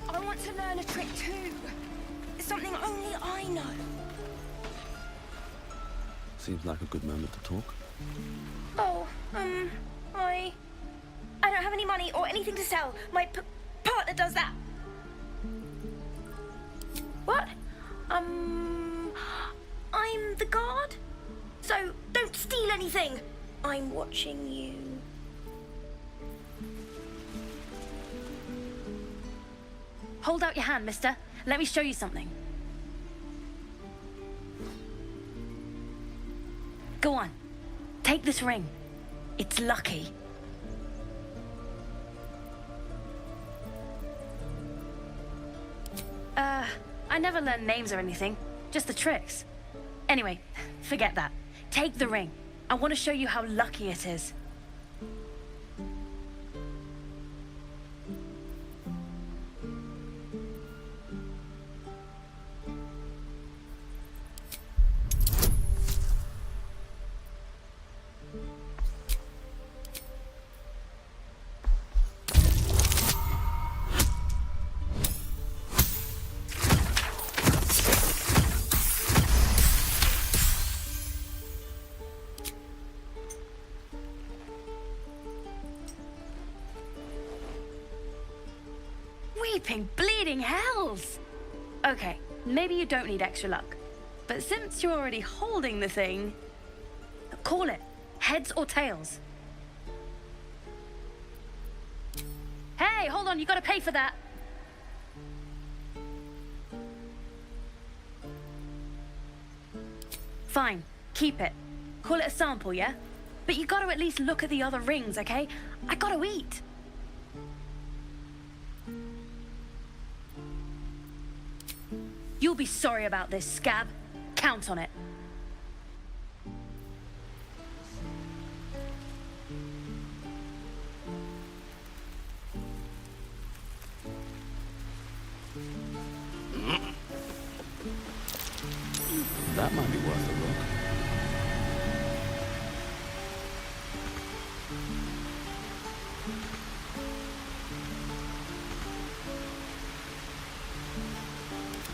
I want to learn a trick too. It's something only I know. Seems like a good moment to talk. Oh, I don't have any money or anything to sell. My partner does that. What? I'm the guard. So don't steal anything. I'm watching you. Hold out your hand, mister. Let me show you something. Go on. Take this ring. It's lucky. I never learned names or anything. Just the tricks. Anyway, forget that. Take the ring. I want to show you how lucky it is. Weeping, bleeding hells! Okay, maybe you don't need extra luck. But since you're already holding the thing, call it heads or tails. Hey, hold on, you gotta pay for that. Fine, keep it. Call it a sample, yeah? But you gotta at least look at the other rings, okay? I gotta eat. You'll be sorry about this, Scab. Count on it. That might be worth a look.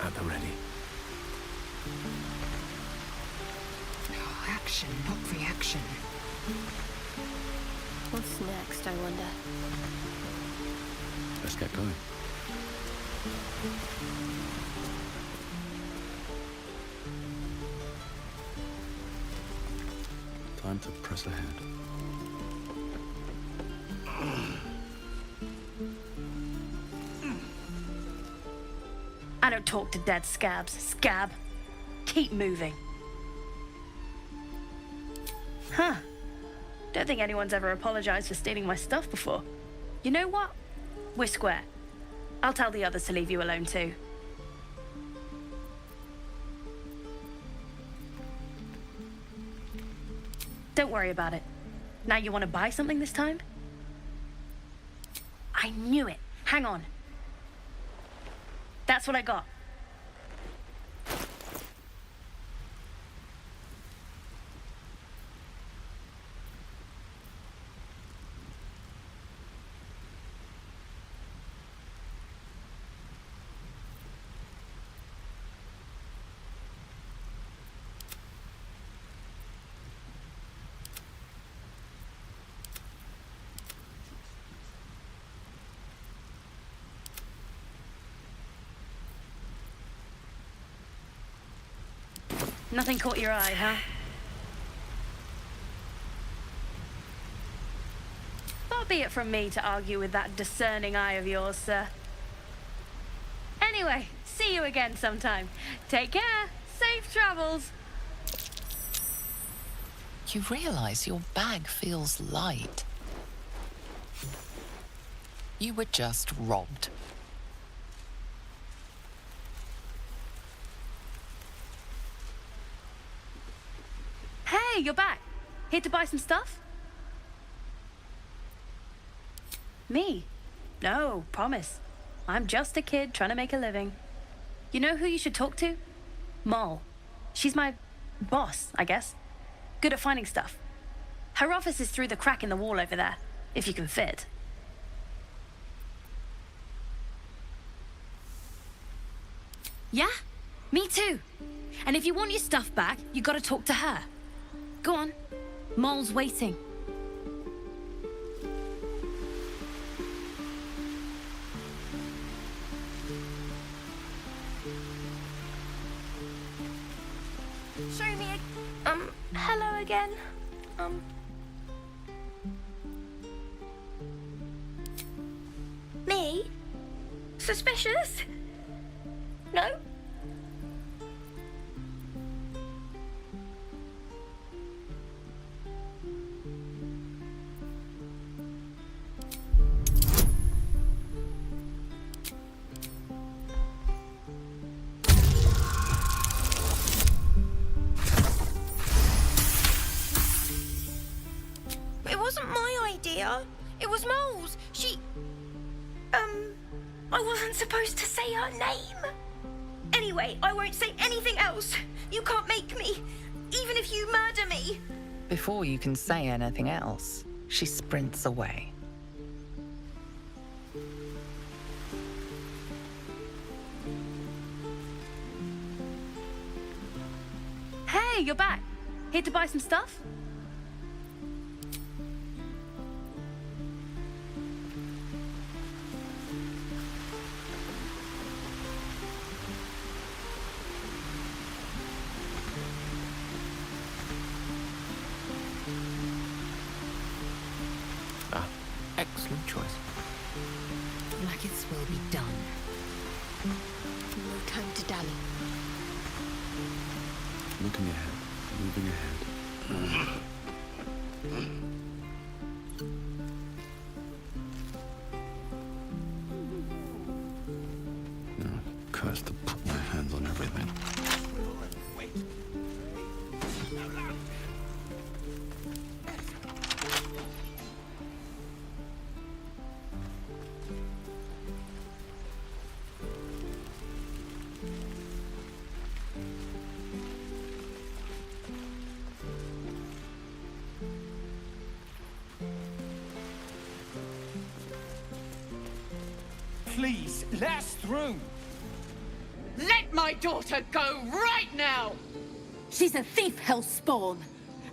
At the ready. Oh, action, not reaction. What's next, I wonder? Let's get going. Time to press ahead. I don't talk to dead scabs, Scab. Keep moving. Huh. Don't think anyone's ever apologized for stealing my stuff before. You know what? We're square. I'll tell the others to leave you alone too. Don't worry about it. Now you want to buy something this time? I knew it. Hang on. That's what I got. Nothing caught your eye, huh? Far be it from me to argue with that discerning eye of yours, sir. Anyway, see you again sometime. Take care. Safe travels. You realize your bag feels light. You were just robbed. Hey, you're back. Here to buy some stuff? Me? No, promise. I'm just a kid trying to make a living. You know who you should talk to? Moll. She's my boss, I guess. Good at finding stuff. Her office is through the crack in the wall over there, if you can fit. Yeah? Me too. And if you want your stuff back, you gotta talk to her. Go on. Mole's waiting. Show me hello again. Me? Suspicious? No? It wasn't my idea. It was Mole's. I wasn't supposed to say her name. Anyway, I won't say anything else. You can't make me, even if you murder me. Before you can say anything else, she sprints away. Hey, you're back. Here to buy some stuff? Excellent choice. Maggots will be done. No time to dally. Looking ahead, moving ahead. Oh, curse to put my hands on everything. Please, let us through. Let my daughter go right now! She's a thief, hellspawn.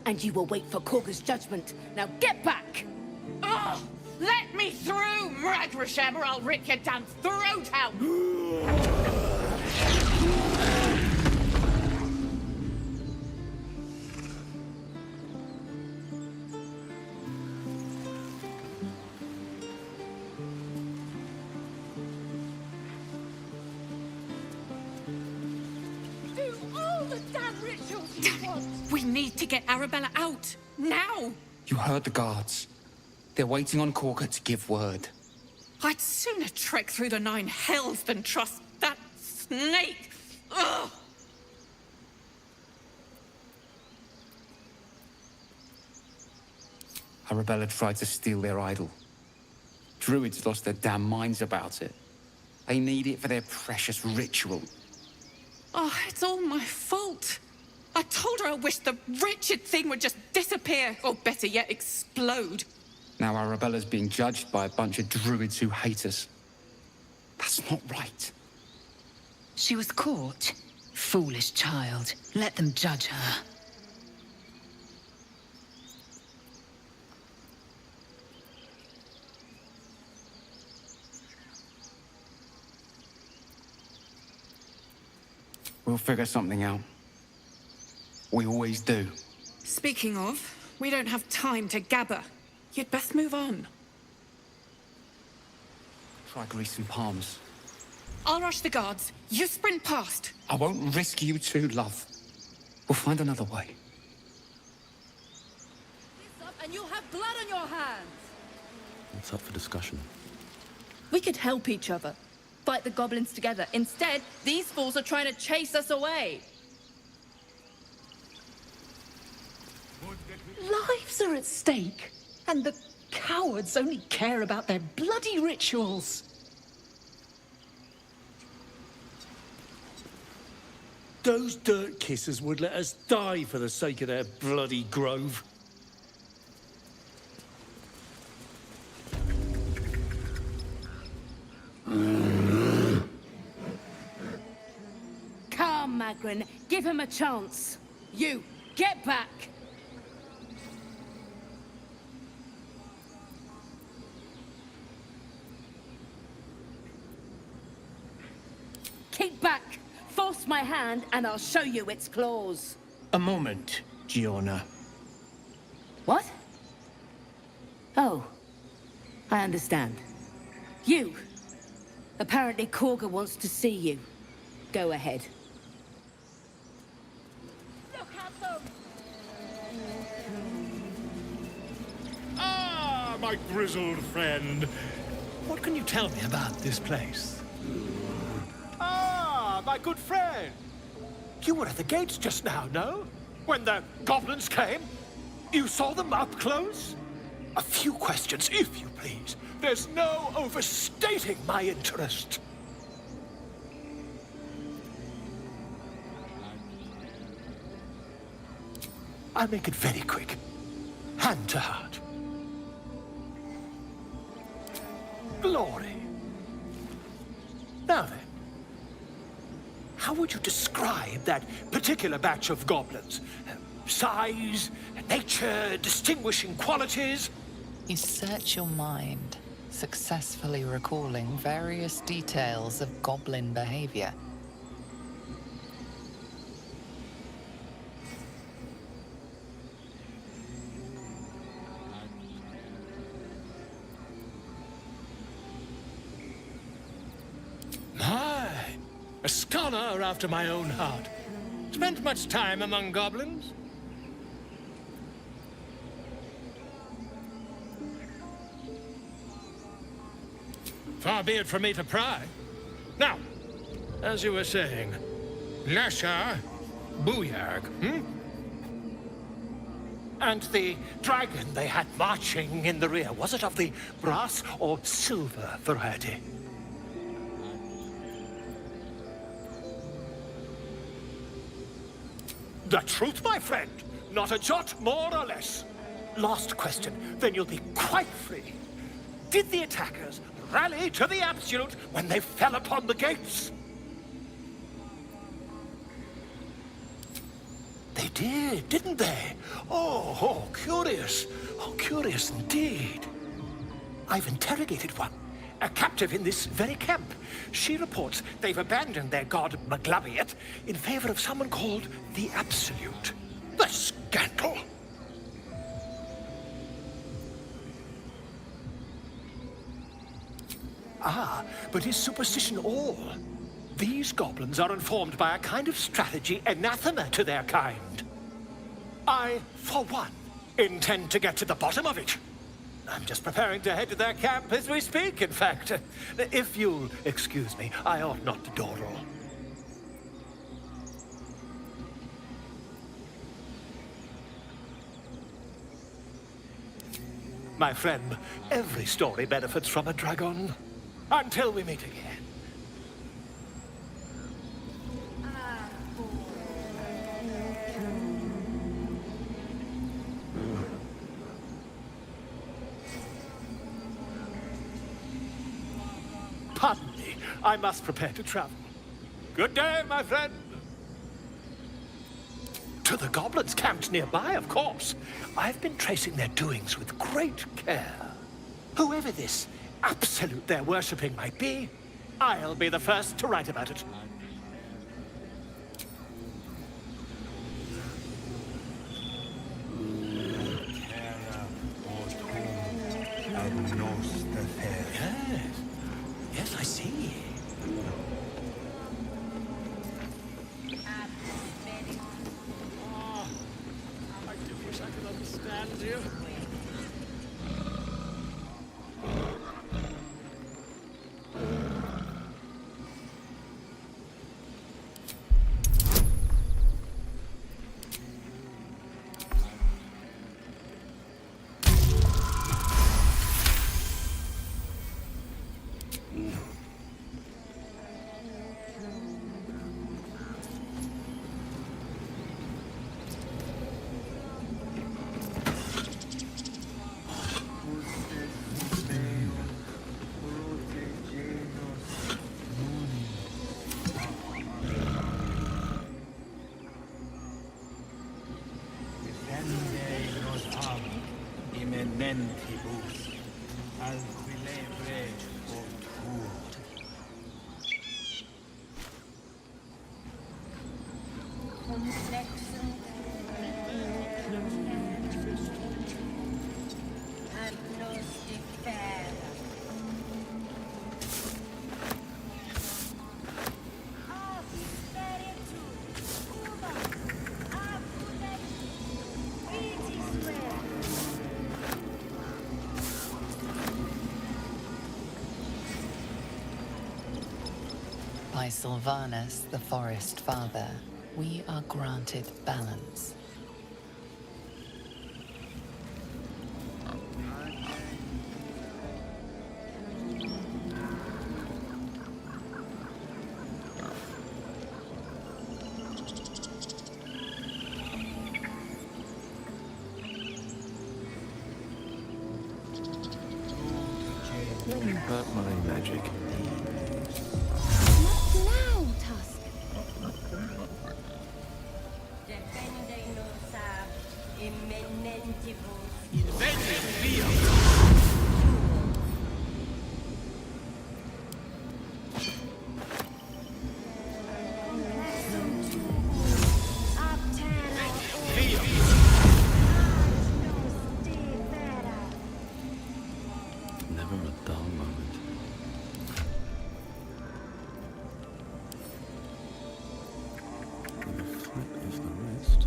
And you will wait for Korga's judgment. Now get back! Oh, let me through, Mragrashem, or I'll rip your damn throat out! Do all the damn rituals you want! We need to get Arabella out, now! You heard the guards. They're waiting on Korga to give word. I'd sooner trek through the 9 hells than trust that snake! Ugh! Arabella tried to steal their idol. Druids lost their damn minds about it. They need it for their precious ritual. Oh, it's all my fault. I told her I wished the wretched thing would just disappear, or better yet, explode. Now Arabella's being judged by a bunch of druids who hate us. That's not right. She was caught. Foolish child. Let them judge her. We'll figure something out. We always do. Speaking of, we don't have time to gabber. You'd best move on. Try greasing palms. I'll rush the guards. You sprint past. I won't risk you too, love. We'll find another way. And you'll have blood on your hands. What's up for discussion? We could help each other. Fight the goblins together. Instead, these fools are trying to chase us away. Lives are at stake, and the cowards only care about their bloody rituals. Those dirt kissers would let us die for the sake of their bloody grove. Lundgren. Give him a chance. You, get back! Keep back! Force my hand and I'll show you its claws. A moment, Giona. What? Oh, I understand. You! Apparently Korga wants to see you. Go ahead. Ah, my grizzled friend. What can you tell me about this place? Ah, my good friend. You were at the gates just now, no? When the goblins came? You saw them up close? A few questions, if you please. There's no overstating my interest. I'll make it very quick. Hand to heart. Glory. Now then, how would you describe that particular batch of goblins? Size, nature, distinguishing qualities? You search your mind, successfully recalling various details of goblin behavior. My, a scholar after my own heart. Spent much time among goblins? Far be it from me to pry. Now, as you were saying, Lasha Booyarg, And the dragon they had marching in the rear, was it of the brass or silver variety? The truth, my friend. Not a jot more or less. Last question, then you'll be quite free. Did the attackers rally to the absolute when they fell upon the gates? They did, didn't they? Oh, curious. Oh, curious indeed. I've interrogated one, a captive in this very camp. She reports they've abandoned their god Maglabiet in favor of someone called the Absolute. The scandal! Ah, but is superstition all? These goblins are informed by a kind of strategy anathema to their kind. I, for one, intend to get to the bottom of it. I'm just preparing to head to their camp as we speak, in fact. If you'll excuse me, I ought not to dawdle. My friend, every story benefits from a dragon. Until we meet again. Pardon me, I must prepare to travel. Good day, my friend. To the goblins camped nearby, of course. I've been tracing their doings with great care. Whoever this absolute they're worshipping might be, I'll be the first to write about it. Yes. Yes, I see. Oh, I do wish I could understand you. By Sylvanus, the Forest Father, we are granted balance. But my magic. Now, Tusk. Never a dull moment. With a flip of the wrist.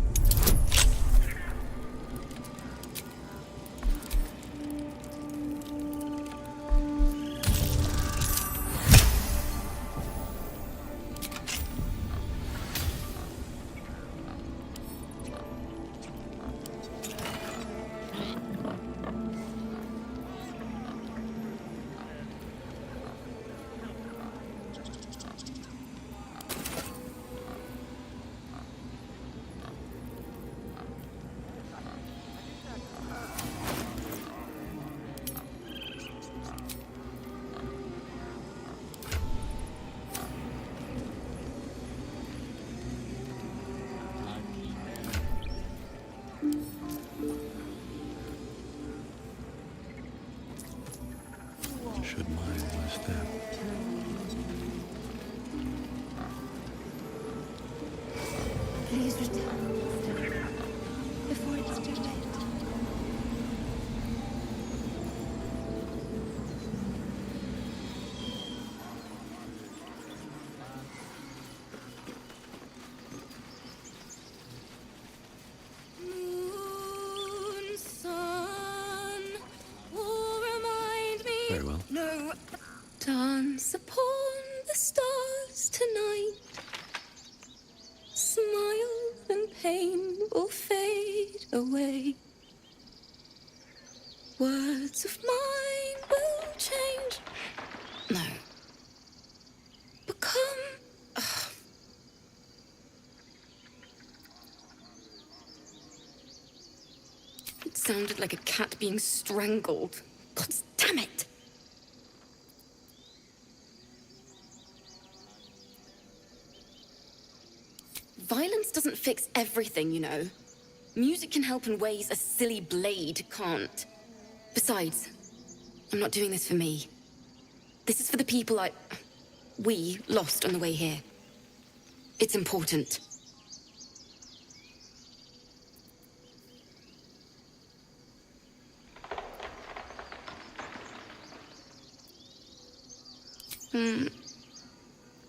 Should mine my step. Please return before it's too late. Moon, sun, will remind me. Very well. No. Dance upon the stars tonight. Smile and pain will fade away. Words of mine will change. No. Become. Ugh. It sounded like a cat being strangled. God damn it! Violence doesn't fix everything, you know. Music can help in ways a silly blade can't. Besides, I'm not doing this for me. This is for the people we lost on the way here. It's important.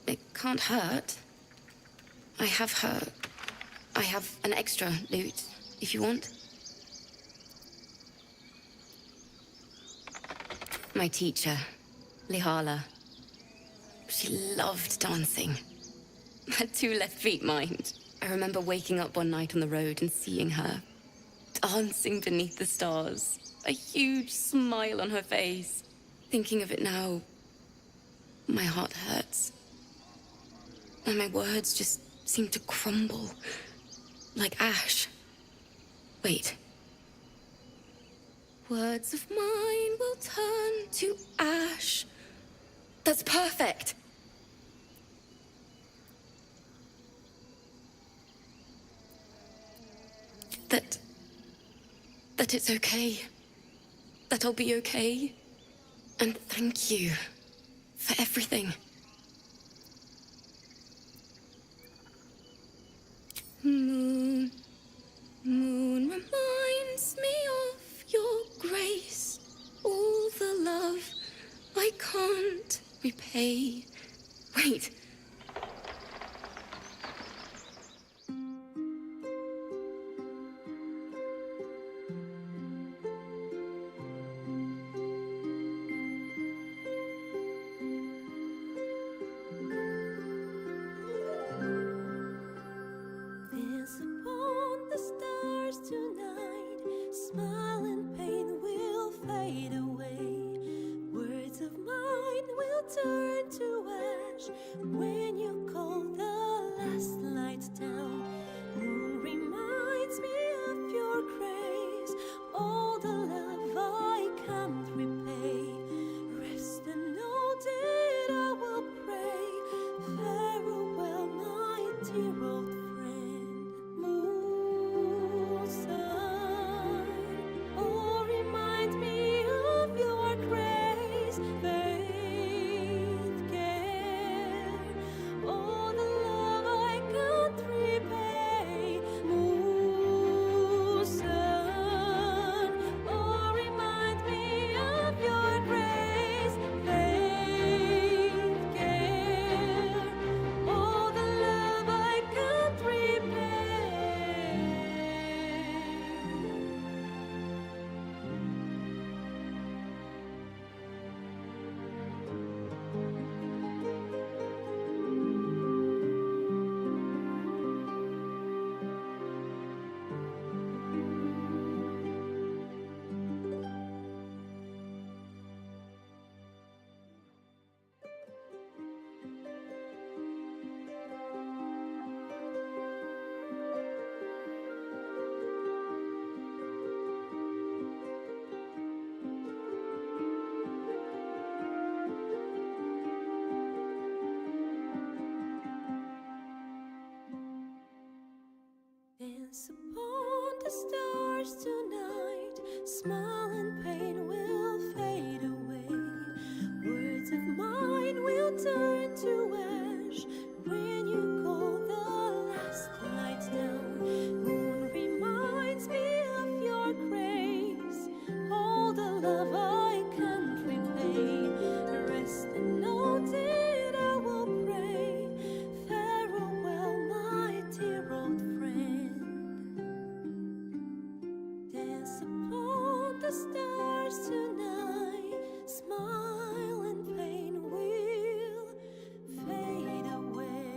It can't hurt. I have an extra loot, if you want. My teacher, Lihala. She loved dancing. Had 2 left feet, mind. I remember waking up one night on the road and seeing her, dancing beneath the stars, a huge smile on her face. Thinking of it now, my heart hurts. And my words just seem to crumble, like ash. Wait. Words of mine will turn to ash. That's perfect. That that it's okay. That I'll be okay. And thank you for everything. Moon, moon reminds me of your grace. All the love I can't repay. Wait. Dance upon the stars tonight. Smile and pain will fade away. Words of mine will turn to ash when you call the last light down. Moon reminds me of your grace. All the love I can't repay. Rest and know that I will pray. Farewell, my dear old friend. Moon, sun, oh, remind me of your grace. Faith, care, all the love I can't repay. Moon, sun, oh, remind me of your grace. Faith, care, all the love I can't repay. Dance upon the stars tonight. Smile and pain will fade away. Words of mine will turn to ash when you call the last light down. Moon reminds me of your grace. All the love I can't repay. Rest and know that I will pray. Farewell, my dear old friend. Dance upon the stars tonight. Smile and pain will fade away.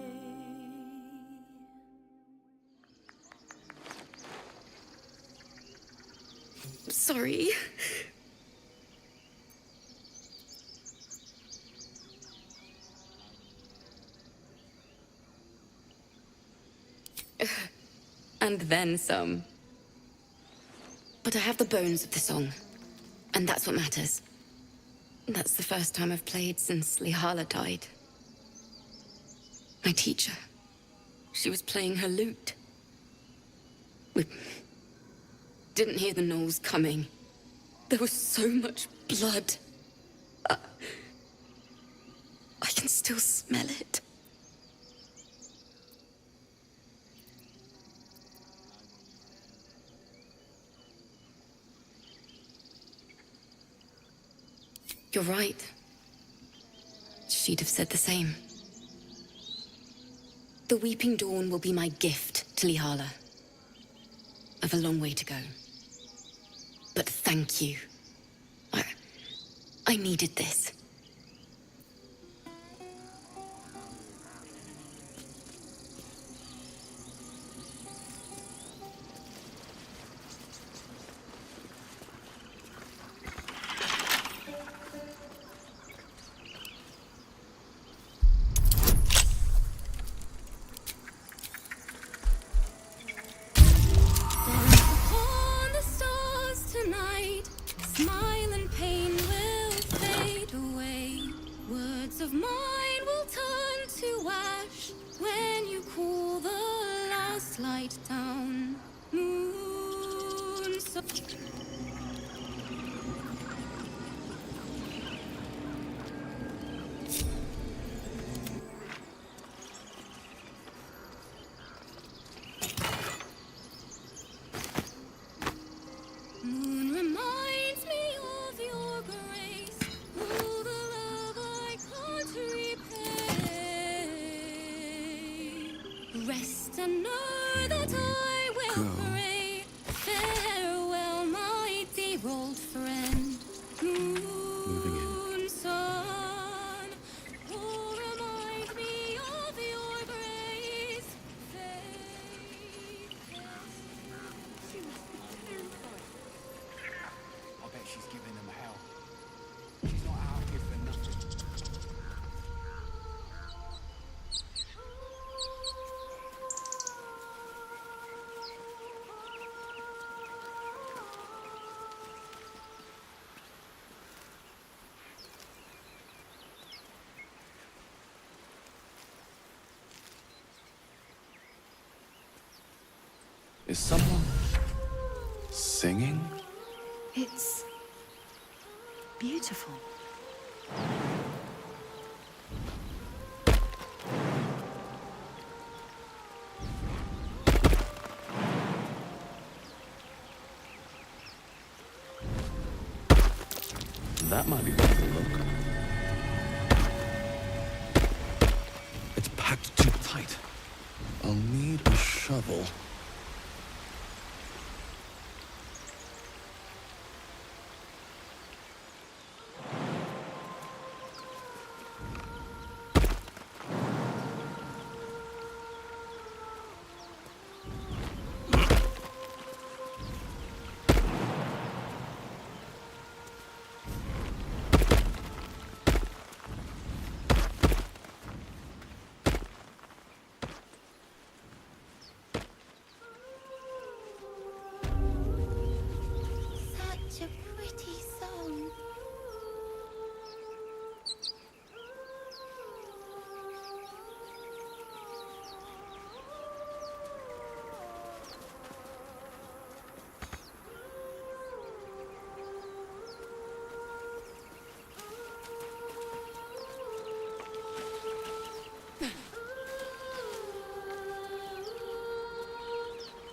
Sorry. And then some. But I have the bones of the song, and that's what matters. That's the first time I've played since Lihala died. My teacher. She was playing her lute. We didn't hear the gnolls coming. There was so much blood. I can still smell it. You're right. She'd have said the same. The Weeping Dawn will be my gift to Lihala. I've a long way to go. But thank you. I needed this. Upon the stars tonight, smile and pain will fade away. Words of mine will turn to ash when you cool the last light down. Moon so Is someone singing? It's beautiful. That might be worth a look. It's packed too tight. I'll need a shovel. Such a pretty song.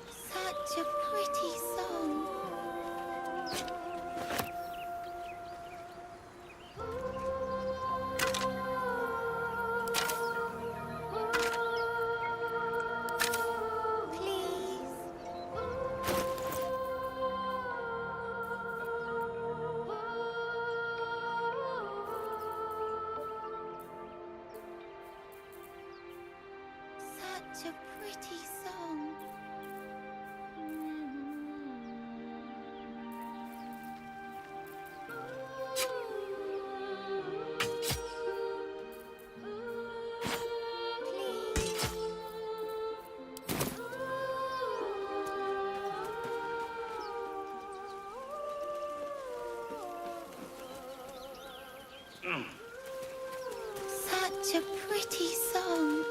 Such a pretty song. Please. Such a pretty song. Such a pretty song.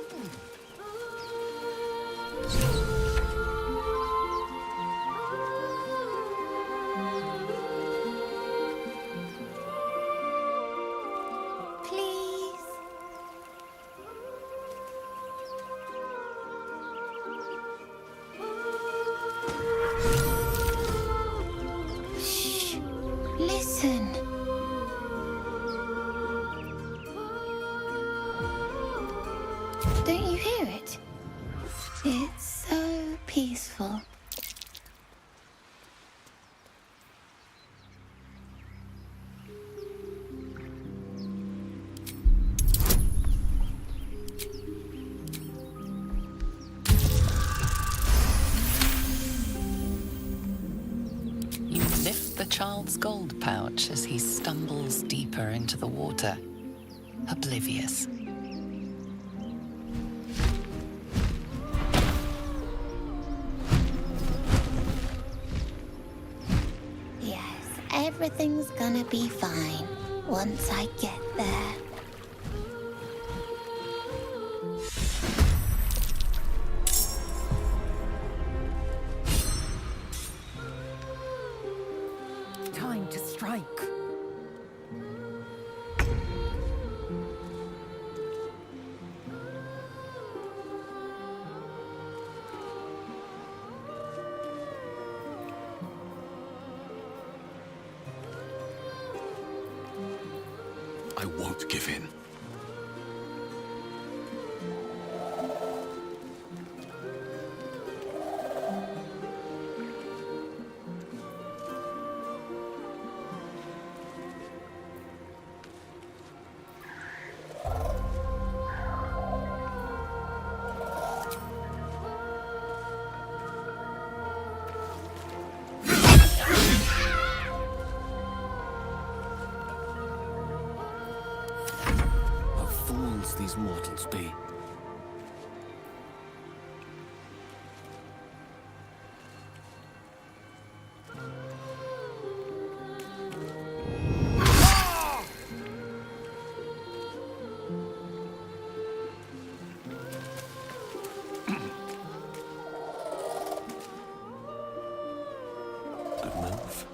Please. Shh. Listen. Don't you hear it? It's so peaceful. You lift the child's gold pouch as he stumbles deeper into the water, oblivious. Yes, everything's gonna be fine once I get there. Time to strike. I won't give in. move.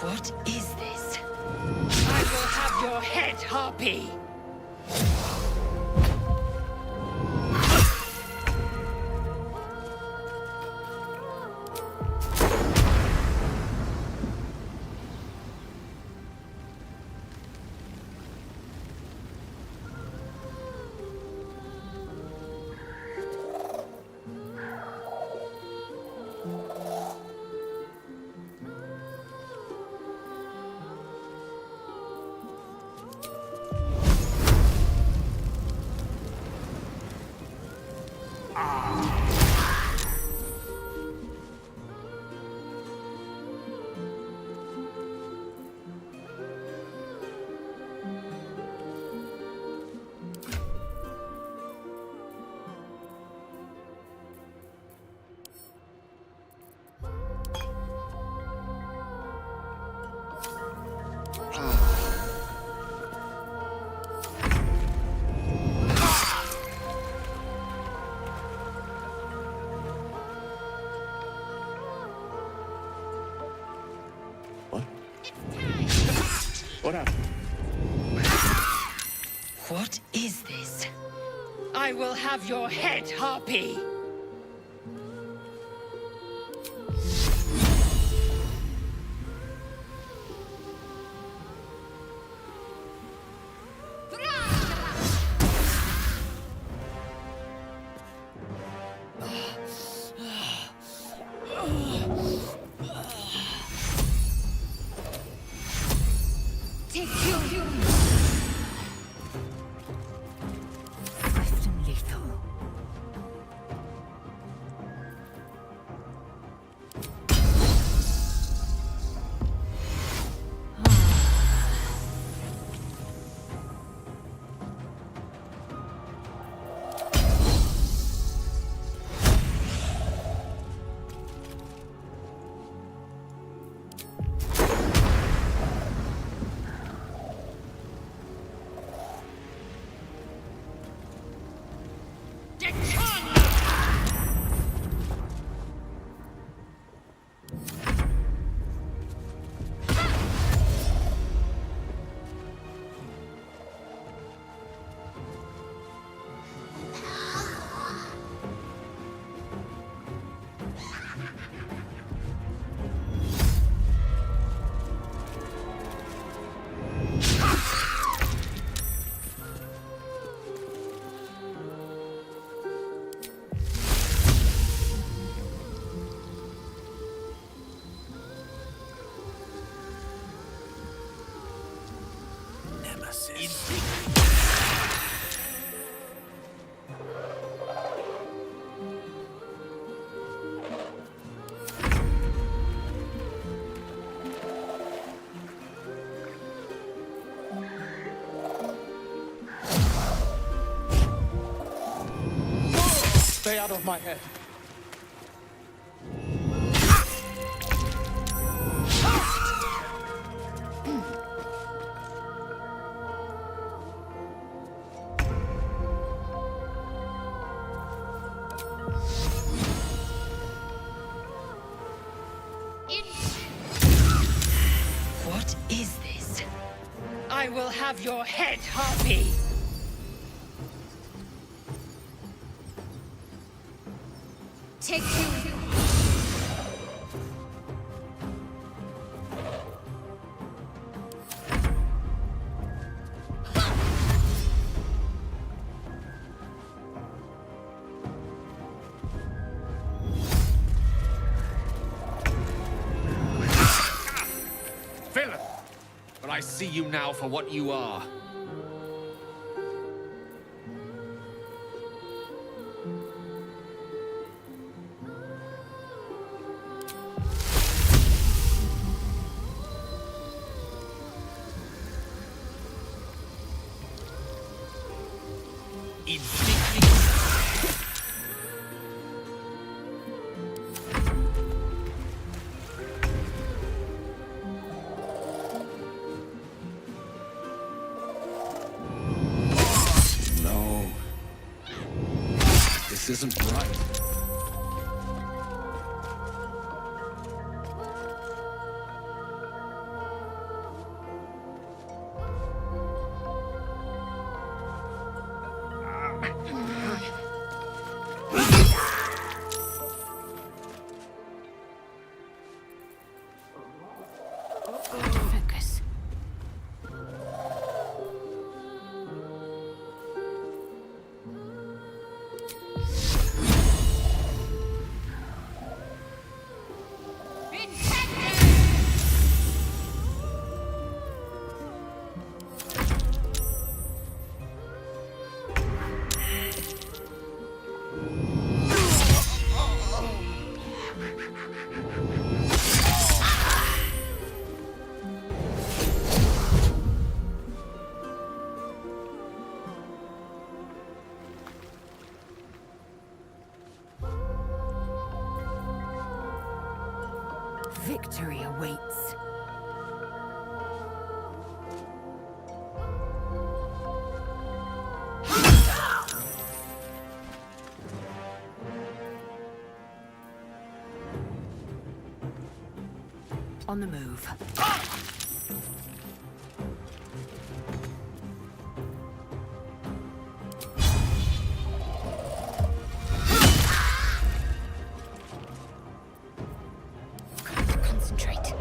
What is this? I will have your head, Harpy! What happened? What is this? I will have your head, Harpy! Swift and lethal. Stay out of my head. I will have your head, Harpy! Take two. Villain! But I see you now for what you are. No. This isn't right. Focus. Victory awaits. On the move. Concentrate.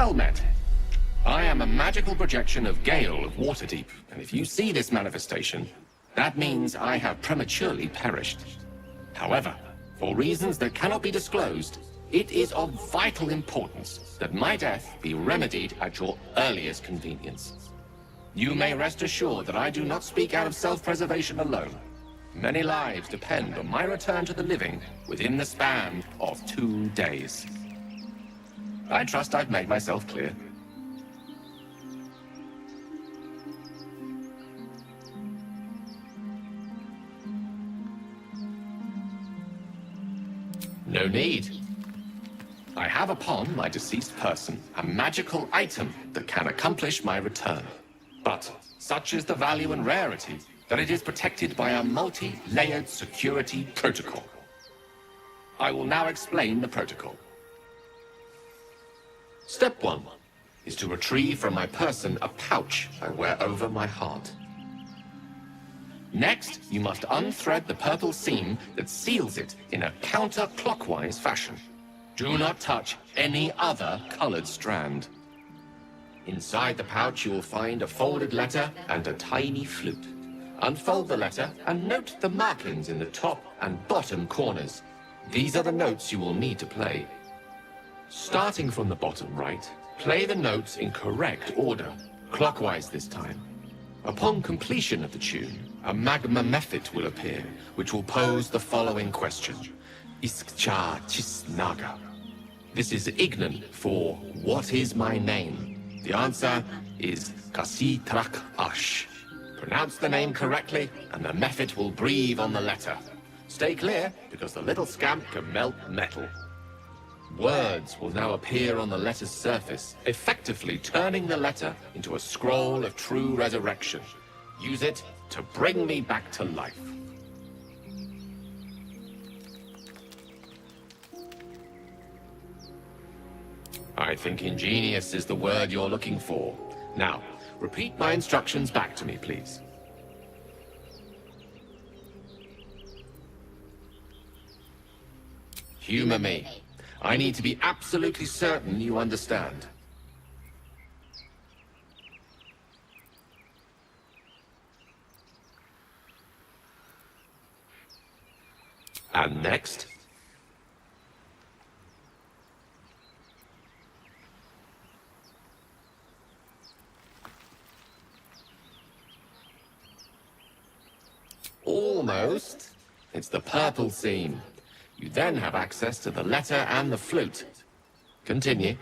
Well met. I am a magical projection of Gale of Waterdeep, and if you see this manifestation, that means I have prematurely perished. However, for reasons that cannot be disclosed, it is of vital importance that my death be remedied at your earliest convenience. You may rest assured that I do not speak out of self-preservation alone. Many lives depend on my return to the living within the span of 2 days. I trust I've made myself clear. No need. I have upon my deceased person a magical item that can accomplish my return. But such is the value and rarity that it is protected by a multi-layered security protocol. I will now explain the protocol. Step 1 is to retrieve from my person a pouch I wear over my heart. Next, you must unthread the purple seam that seals it in a counterclockwise fashion. Do not touch any other colored strand. Inside the pouch, you will find a folded letter and a tiny flute. Unfold the letter and note the markings in the top and bottom corners. These are the notes you will need to play. Starting from the bottom right, play the notes in correct order, clockwise this time. Upon completion of the tune, a magma method will appear, which will pose the following question. Iskcha Chisnaga. This is Ignan for what is my name? The answer is Kasi Trak Ash. Pronounce the name correctly, and the method will breathe on the letter. Stay clear, because the little scamp can melt metal. Words will now appear on the letter's surface, effectively turning the letter into a scroll of true resurrection. Use it to bring me back to life. I think ingenious is the word you're looking for. Now, repeat my instructions back to me, please. Humor me. I need to be absolutely certain you understand. And next? Almost. It's the purple seam. You then have access to the letter and the flute. Continue.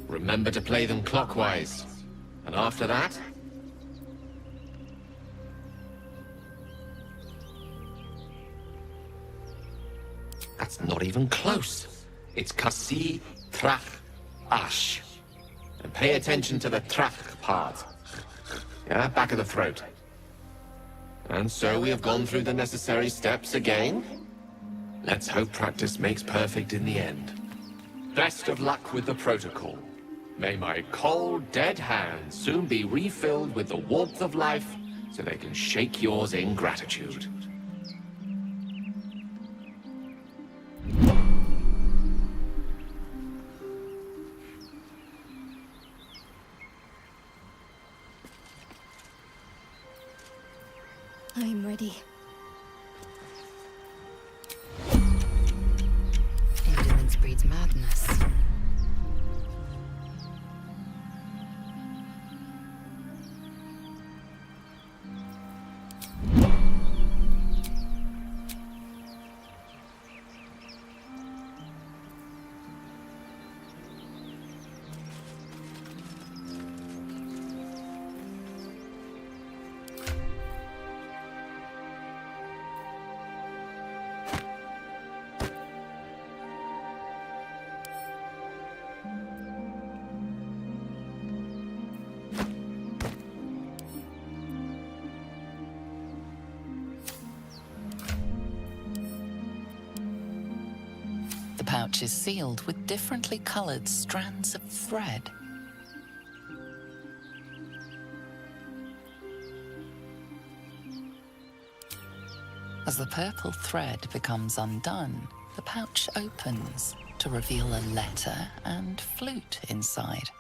Remember to play them clockwise. And after that? That's not even close. It's Kasi Trak Ash. And pay attention to the Trak part. Yeah, back of the throat. And so we have gone through the necessary steps again. Let's hope practice makes perfect in the end. Best of luck with the protocol. May my cold, dead hands soon be refilled with the warmth of life so they can shake yours in gratitude. I'm ready. Endurance breeds madness. The pouch is sealed with differently colored strands of thread. As the purple thread becomes undone, the pouch opens to reveal a letter and flute inside.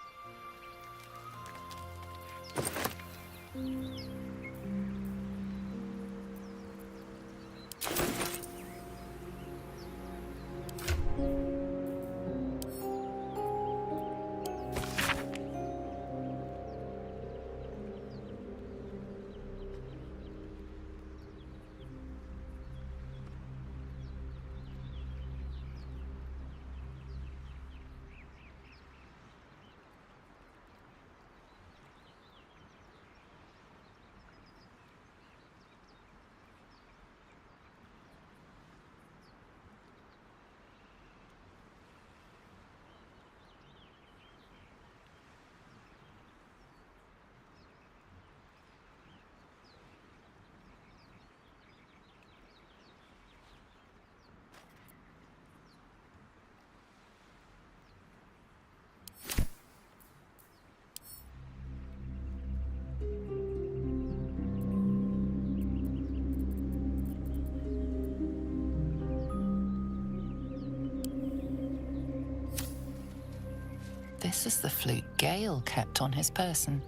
This is the flute Gale kept on his person.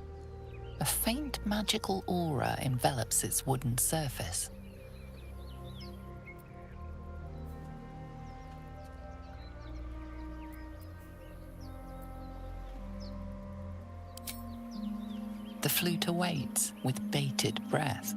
A faint magical aura envelops its wooden surface. The flute awaits with bated breath.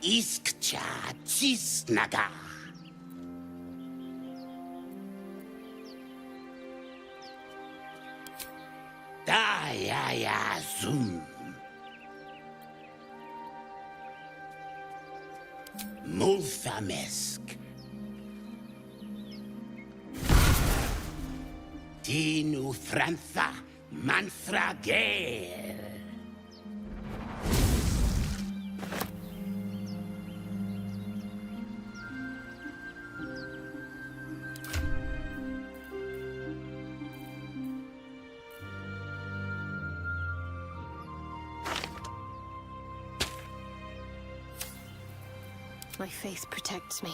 Iskcha Cisnaga. Dayaya Zoom. Multhamesk. Tinu Frantha Manthra Gale. My faith protects me.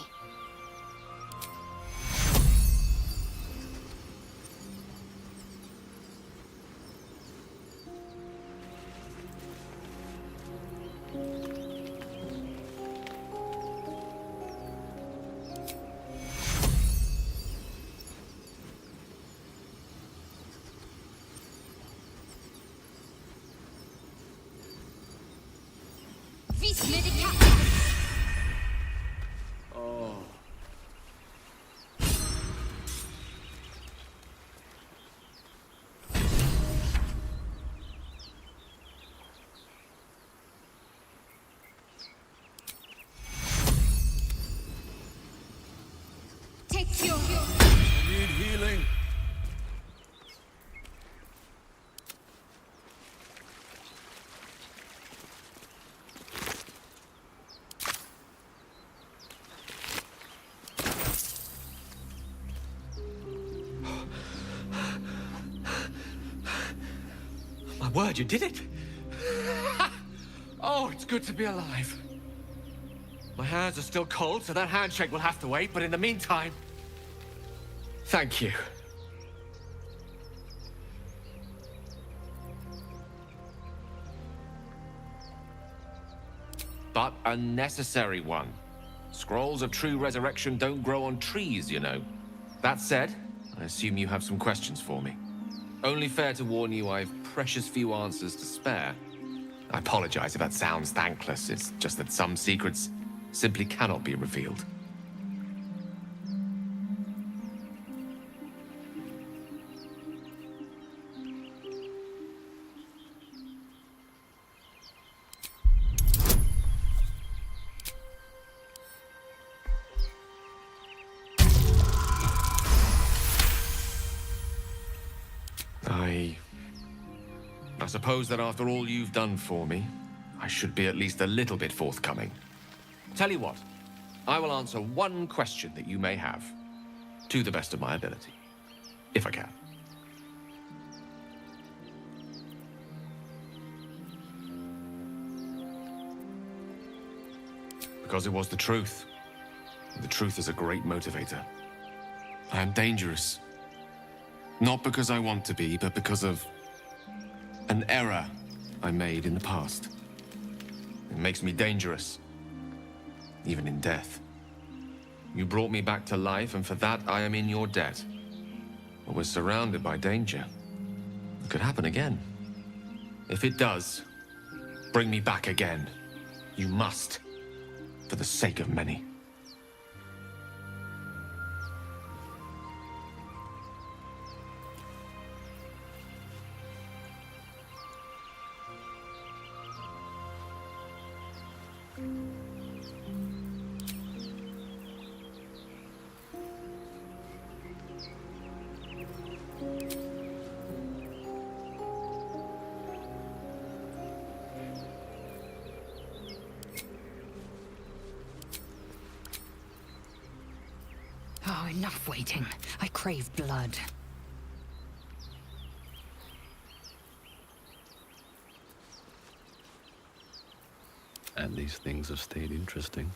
I need healing. My word, you did it! Oh, it's good to be alive. My hands are still cold, so that handshake will have to wait, but in the meantime, thank you. But a necessary one. Scrolls of true resurrection don't grow on trees, you know. That said, I assume you have some questions for me. Only fair to warn you I've precious few answers to spare. I apologize if that sounds thankless. It's just that some secrets simply cannot be revealed. I suppose that after all you've done for me, I should be at least a little bit forthcoming. Tell you what, I will answer one question that you may have, to the best of my ability, if I can. Because it was the truth. The truth is a great motivator. I am dangerous. Not because I want to be, but because of an error I made in the past. It makes me dangerous, even in death. You brought me back to life, and for that I am in your debt. I was surrounded by danger. It could happen again. If it does, bring me back again. You must, for the sake of many. Oh, enough waiting. I crave blood. And these things have stayed interesting.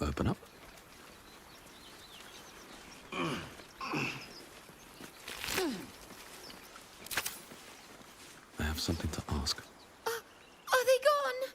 Open up. I have something to ask. Are they gone?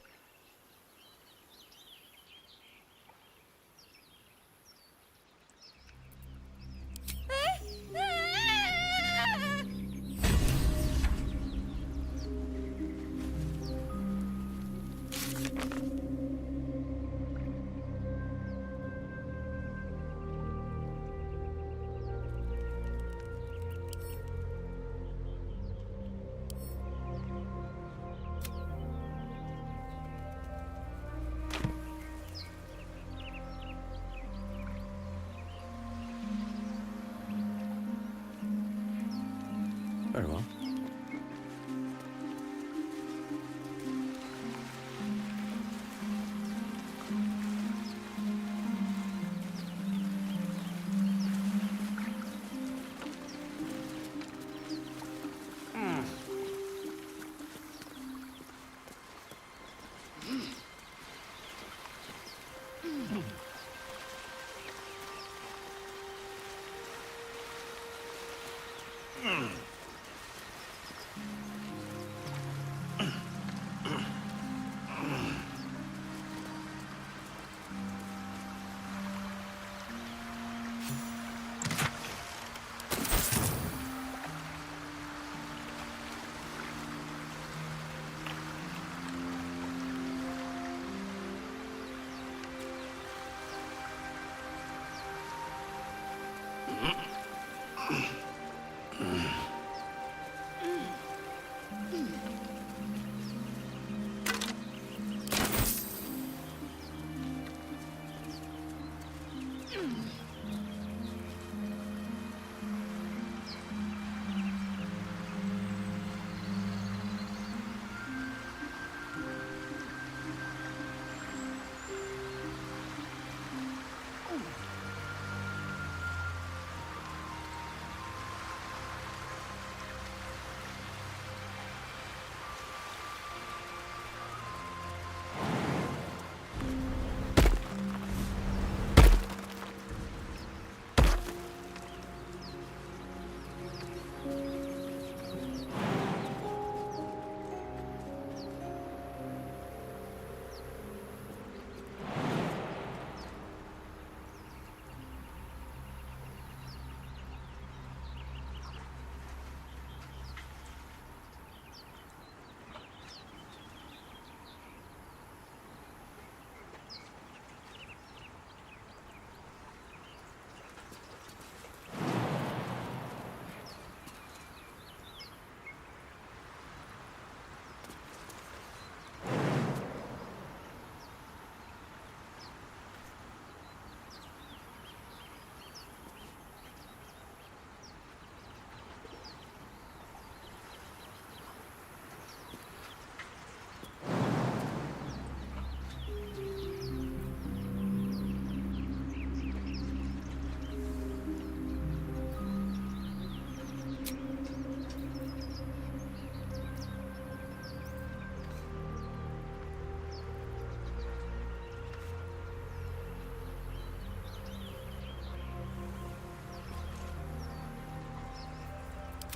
Very well.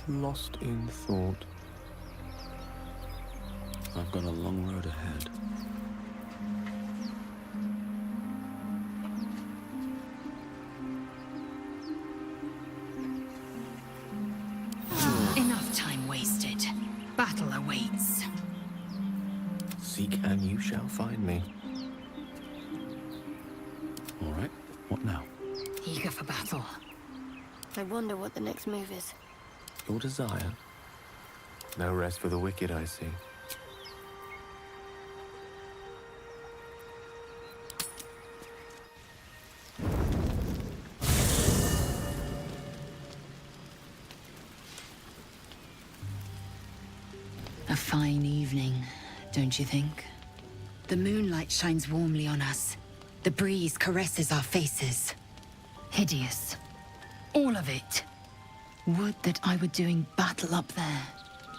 Lost in thought. I've got a long road ahead. Enough time wasted. Battle awaits. Seek and you shall find me. All right, what now? Eager for battle. I wonder what the next move is. Your desire. No rest for the wicked, I see. A fine evening, don't you think? The moonlight shines warmly on us. The breeze caresses our faces. Hideous. All of it. Would that I were doing battle up there,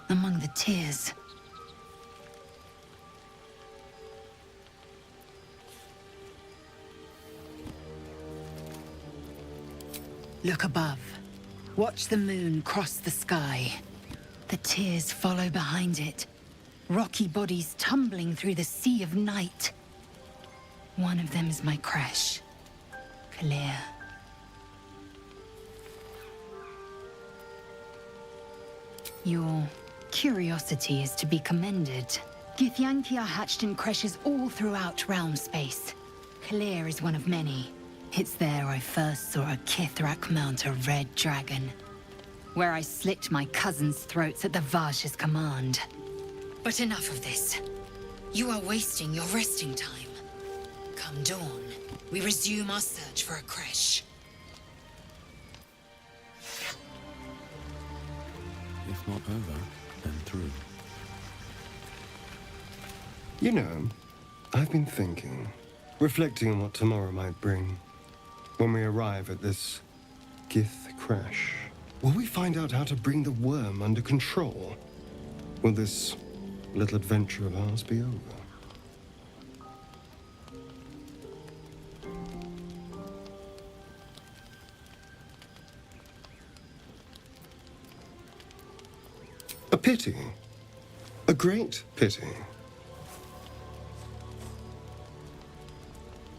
among the tears. Look above. Watch the moon cross the sky. The tears follow behind it. Rocky bodies tumbling through the sea of night. One of them's my crash. Clear. Your curiosity is to be commended. Githyanki are hatched in creches all throughout realm space. Clear is one of many. It's there I first saw a Kithrak mount a red dragon. Where I slit my cousins' throats at the Vash's command. But enough of this. You are wasting your resting time. Come dawn, we resume our search for a creche. If not over, then through. You know, I've been thinking, reflecting on what tomorrow might bring. When we arrive at this Gith crash, will we find out how to bring the worm under control? Will this little adventure of ours be over? A pity. A great pity.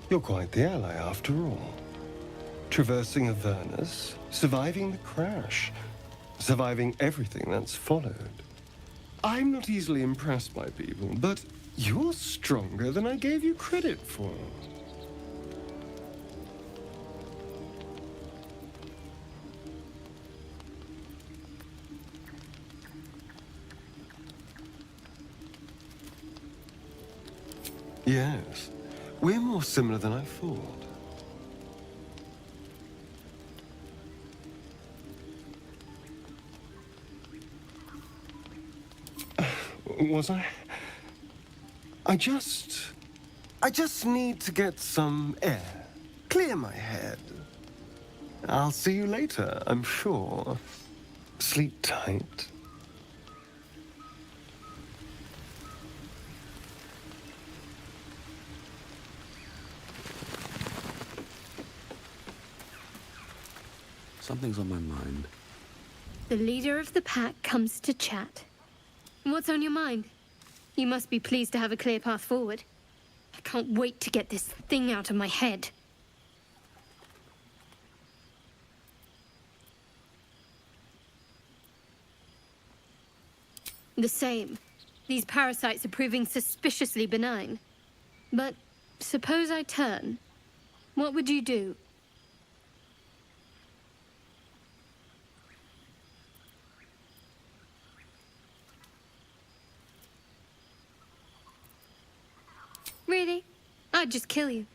You're quite the ally after all. Traversing Avernus, surviving the crash, surviving everything that's followed. I'm not easily impressed by people, but you're stronger than I gave you credit for. Yes, we're more similar than I thought. Was I? I just need to get some air. Clear my head. I'll see you later, I'm sure. Sleep tight. Something's on my mind. The leader of the pack comes to chat. What's on your mind? You must be pleased to have a clear path forward. I can't wait to get this thing out of my head. The same. These parasites are proving suspiciously benign. But suppose I turn. What would you do? Really? I'd just kill you.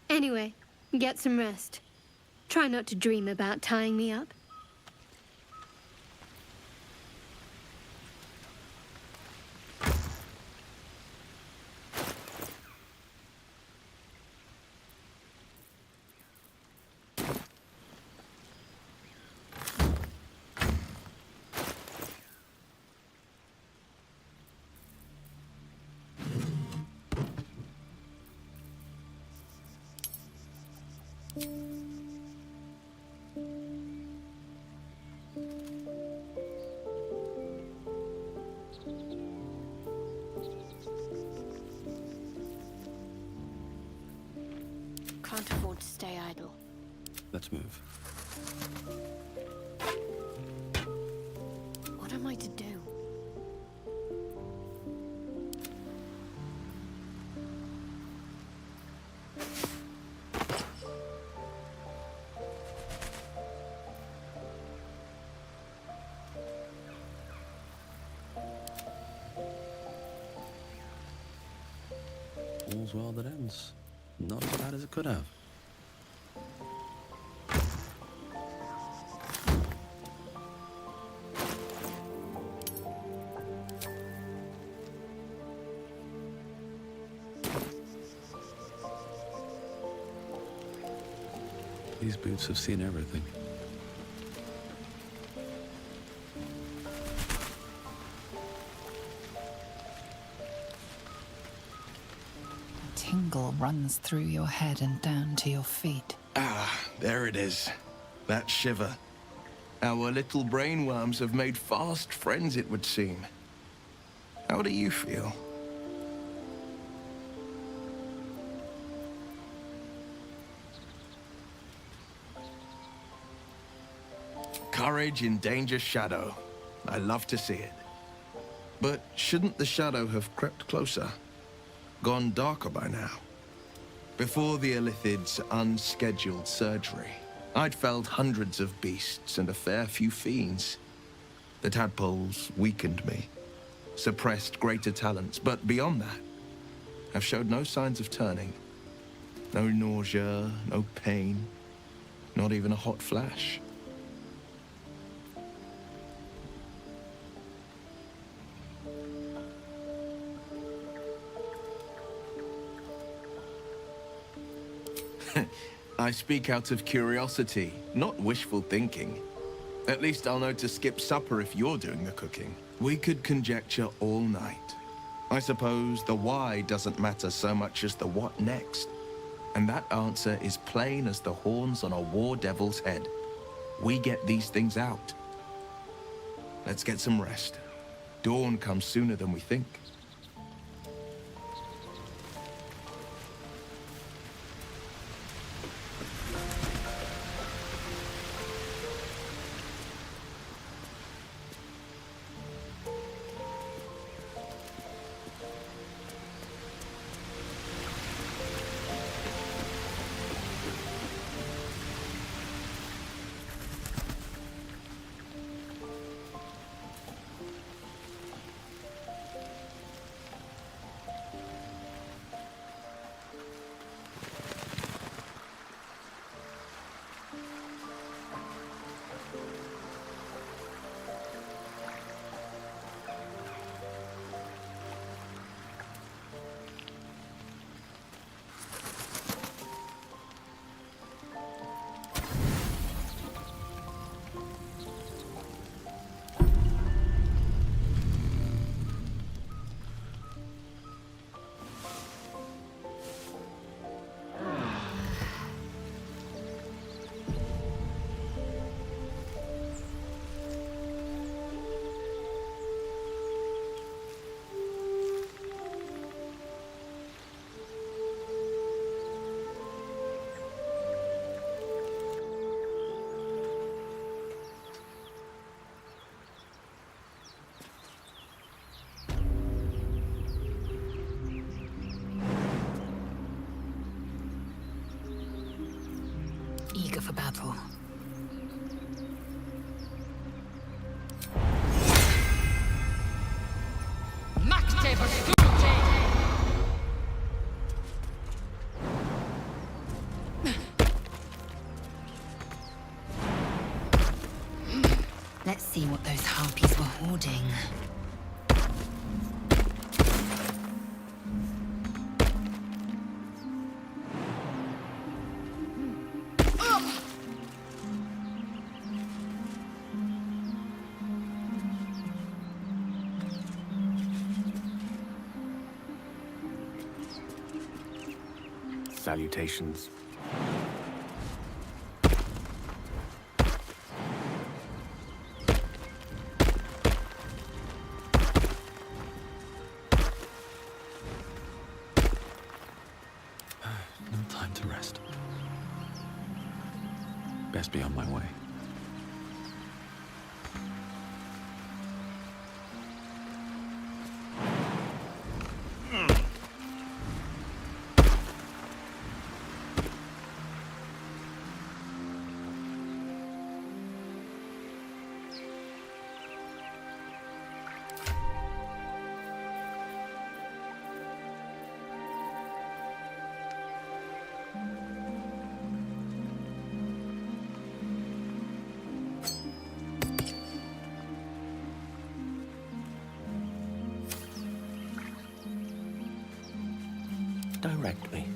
Anyway, get some rest. Try not to dream about tying me up. can't afford to stay idle. Let's move. What am I to do? All's well that ends. Not as bad as it could have. These boots have seen everything. A tingle runs through your head and down to your feet. Ah, there it is. That shiver. Our little brainworms have made fast friends, it would seem. How do you feel? Courage in danger's shadow. I love to see it. But shouldn't the shadow have crept closer? Gone darker by now? Before the Illithid's unscheduled surgery, I'd felled hundreds of beasts and a fair few fiends. The tadpoles weakened me, suppressed greater talents, but beyond that, have showed no signs of turning. No nausea, no pain, not even a hot flash. I speak out of curiosity, not wishful thinking. At least I'll know to skip supper if you're doing the cooking. We could conjecture all night. I suppose the why doesn't matter so much as the what next. And that answer is plain as the horns on a war devil's head. We get these things out. Let's get some rest. Dawn comes sooner than we think. Eager for battle. Let's see what those harpies were hoarding. Salutations. No time to rest. be on my way. Direct me.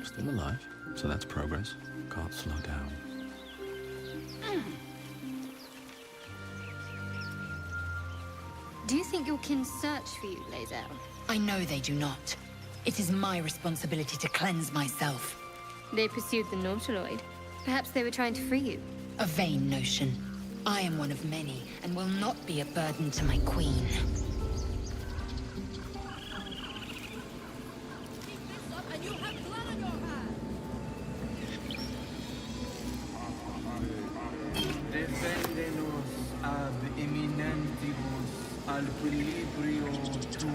Still alive, so that's progress. Can't slow down. Do you think your kin search for you, Lae'zel? I know they do not. It is my responsibility to cleanse myself. They pursued the Nautiloid. Perhaps they were trying to free you. A vain notion. I am one of many, and will not be a burden to my queen. Deféndenos ab eminentibus al equilibrio tuo.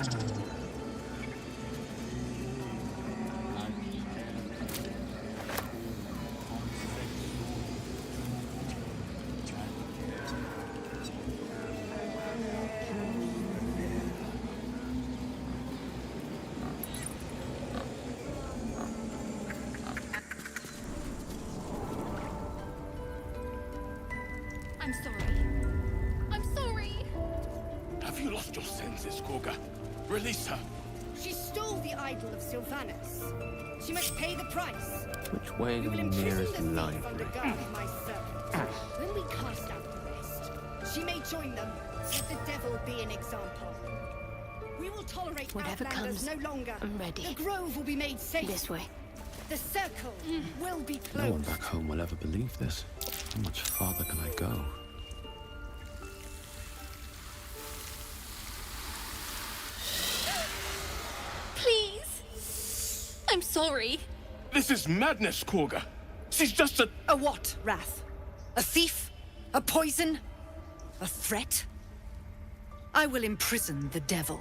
I'm sorry. I'm sorry. Have you lost your senses, Korga? Release her. She stole the idol of Sylvanus. She must pay the price. Which way We to will the imprison nearest the thief library? under guard of my servant. When we cast out the rest, she may join them. Let the devil be an example. We will tolerate Whatever outlanders comes, no longer. I'm ready. The grove will be made safe. This way. The circle will be No one closed. back home will ever believe this. How much farther can I go? Please. I'm sorry. This is madness, Korga. She's just a... A what, Wrath? A thief? A poison? A threat? I will imprison the devil.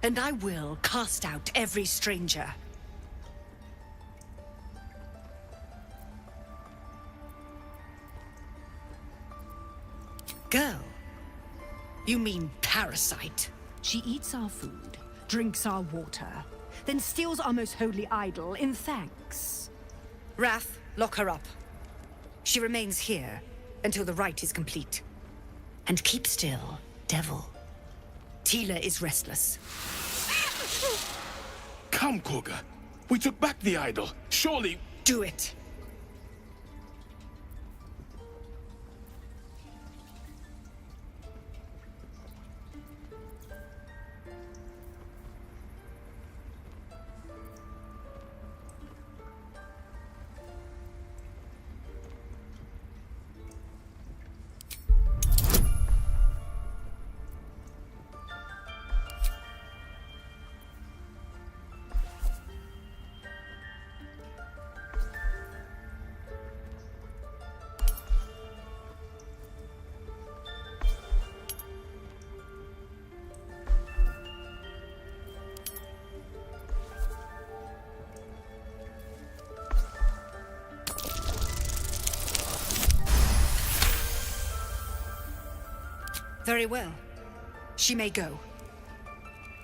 And I will cast out every stranger. Girl? You mean parasite? She eats our food, drinks our water, then steals our most holy idol in thanks. Wrath, lock her up. She remains here until the rite is complete. And keep still, devil. Tila is restless. Come, Korga. We took back the idol. Surely... Do it. Very well. She may go.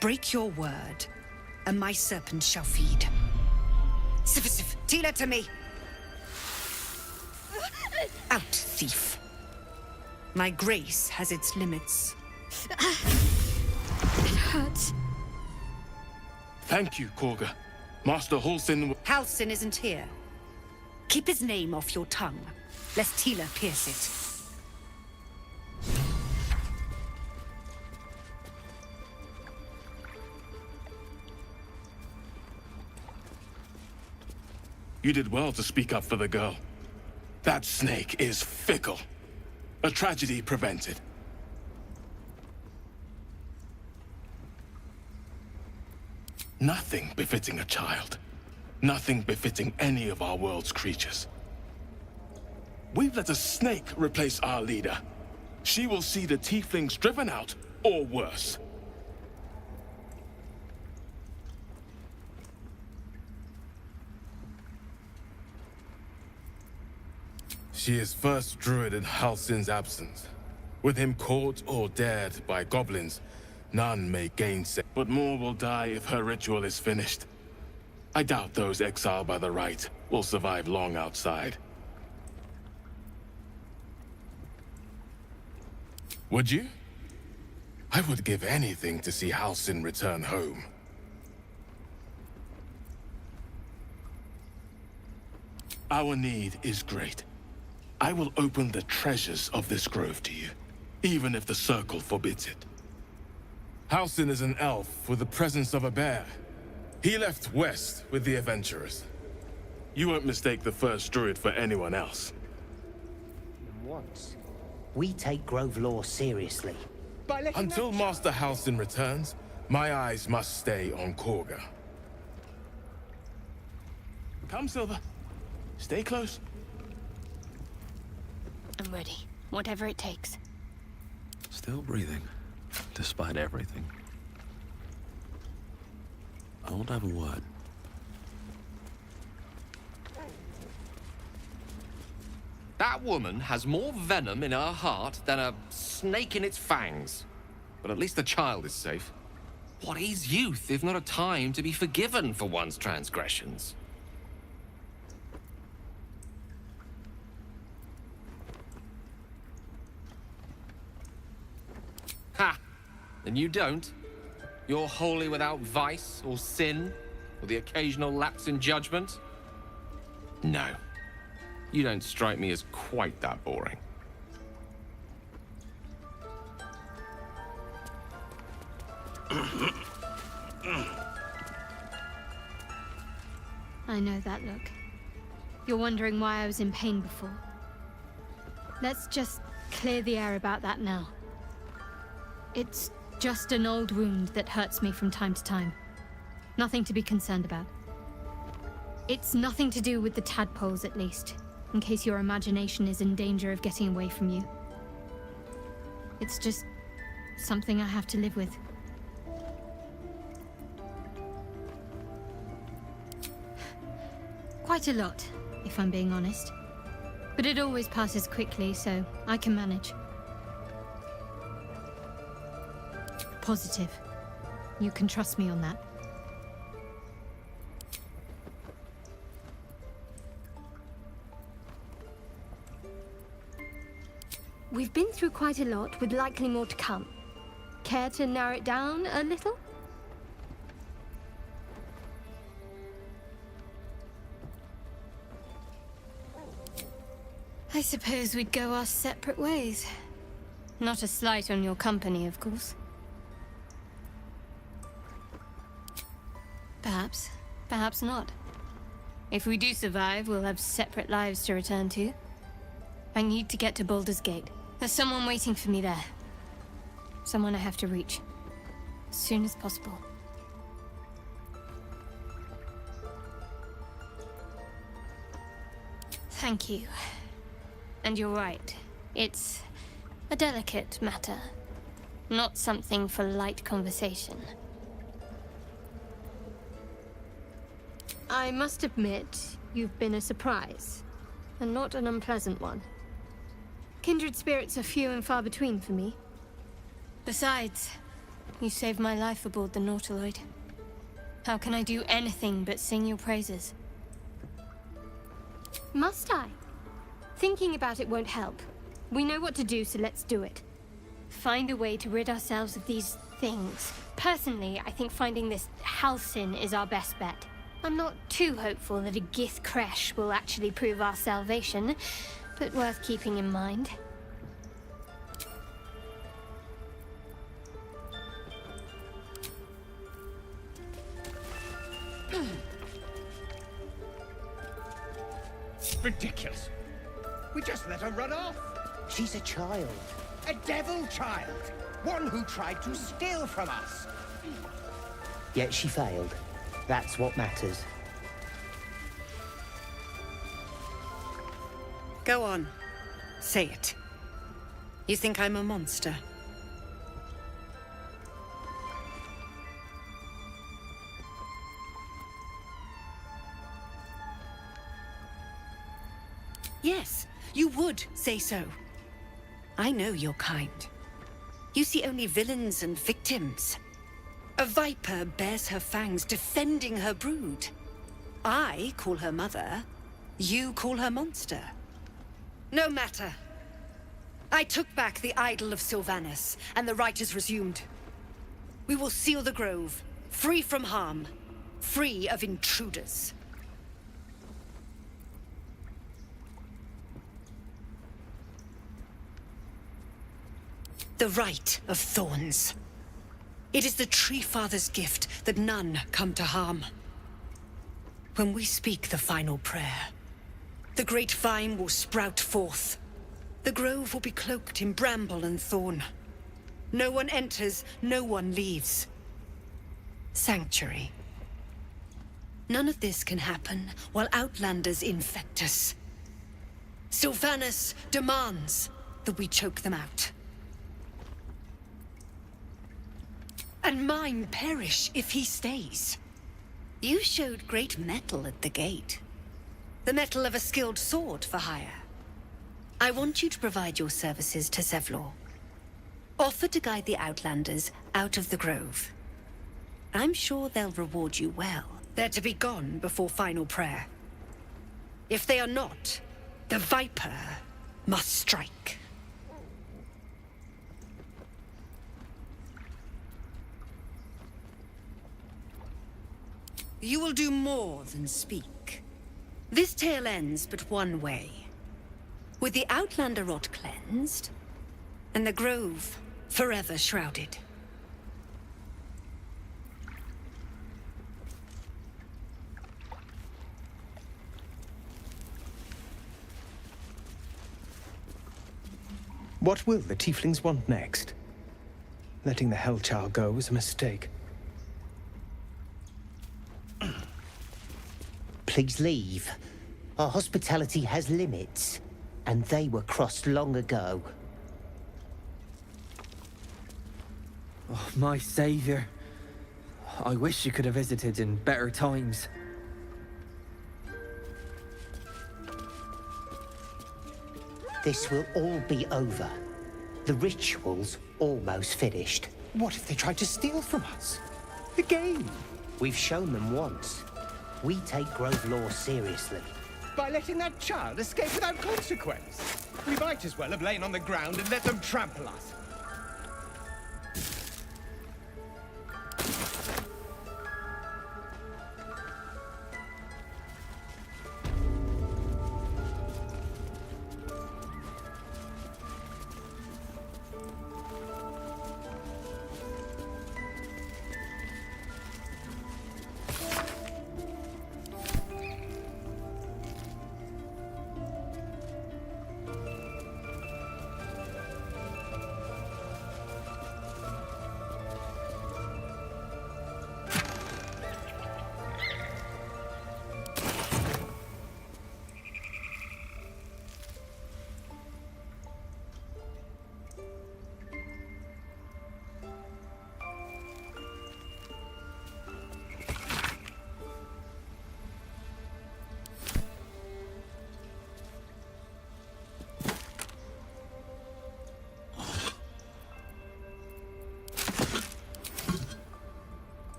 Break your word, and my serpent shall feed. Sif, Tila to me! Out, thief. My grace has its limits. It hurts. Thank you, Korga. Master Halsin... Halsin isn't here. Keep his name off your tongue, lest Tila pierce it. You did well to speak up for the girl. That snake is fickle. A tragedy prevented. Nothing befitting a child. Nothing befitting any of our world's creatures. We've let a snake replace our leader. She will see the tieflings driven out, or worse. She is first druid in Halsin's absence. With him caught or dared by goblins, none may gainsay. But more will die if her ritual is finished. I doubt those exiled by the right will survive long outside. Would you? I would give anything to see Halsin return home. Our need is great. I will open the treasures of this grove to you, even if the Circle forbids it. Halsin is an elf with the presence of a bear. He left west with the adventurers. You won't mistake the first druid for anyone else. Once, we take Grove law seriously. Until Master Halsin returns, my eyes must stay on Korga. Come, Silver. Stay close. I'm ready. Whatever it takes. Still breathing, despite everything. I won't have a word. That woman has more venom in her heart than a snake in its fangs. But at least the child is safe. What is youth if not a time to be forgiven for one's transgressions? Ha! And you don't? You're wholly without vice or sin, or the occasional lapse in judgment? No. You don't strike me as quite that boring. I know that look. You're wondering why I was in pain before. Let's just clear the air about that now. It's just an old wound that hurts me from time to time. Nothing to be concerned about. It's nothing to do with the tadpoles, at least, in case your imagination is in danger of getting away from you. It's just something I have to live with. Quite a lot, if I'm being honest. But it always passes quickly, so I can manage. Positive. You can trust me on that. We've been through quite a lot, with likely more to come. Care to narrow it down a little? I suppose we'd go our separate ways. Not a slight on your company, of course. Perhaps. Perhaps not. If we do survive, we'll have separate lives to return to. I need to get to Baldur's Gate. There's someone waiting for me there. Someone I have to reach. As soon as possible. Thank you. And you're right. It's a delicate matter. Not something for light conversation. I must admit, you've been a surprise. And not an unpleasant one. Kindred spirits are few and far between for me. Besides, you saved my life aboard the Nautiloid. How can I do anything but sing your praises? Must I? Thinking about it won't help. We know what to do, so let's do it. Find a way to rid ourselves of these things. Personally, I think finding this Halsin is our best bet. I'm not too hopeful that a Gith crash will actually prove our salvation, but worth keeping in mind. Ridiculous. We just let her run off. She's a child. A devil child. One who tried to steal from us. Yet she failed. That's what matters. Go on. Say it. You think I'm a monster? Yes, you would say so. I know your kind. You see only villains and victims. A viper bears her fangs defending her brood. I call her mother. You call her monster. No matter. I took back the idol of Sylvanus, and the rite is resumed. We will seal the grove, free from harm, free of intruders. The Rite of Thorns. It is the Tree Father's gift that none come to harm. When we speak the final prayer, the great vine will sprout forth. The grove will be cloaked in bramble and thorn. No one enters, no one leaves. Sanctuary. None of this can happen while Outlanders infect us. Sylvanus demands that we choke them out. And mine perish if he stays. You showed great mettle at the gate. The mettle of a skilled sword for hire. I want you to provide your services to Zevlor. Offer to guide the Outlanders out of the grove. I'm sure they'll reward you well. They're to be gone before final prayer. If they are not, the Viper must strike. You will do more than speak. This tale ends but one way. With the Outlander rot cleansed, and the grove forever shrouded. What will the tieflings want next? Letting the Hellchild go was a mistake. Please leave. Our hospitality has limits, and they were crossed long ago. Oh, my savior. I wish you could have visited in better times. This will all be over. The ritual's almost finished. What if they tried to steal from us? Again? We've shown them once. We take Grove law seriously. By letting that child escape without consequence? We might as well have lain on the ground and let them trample us.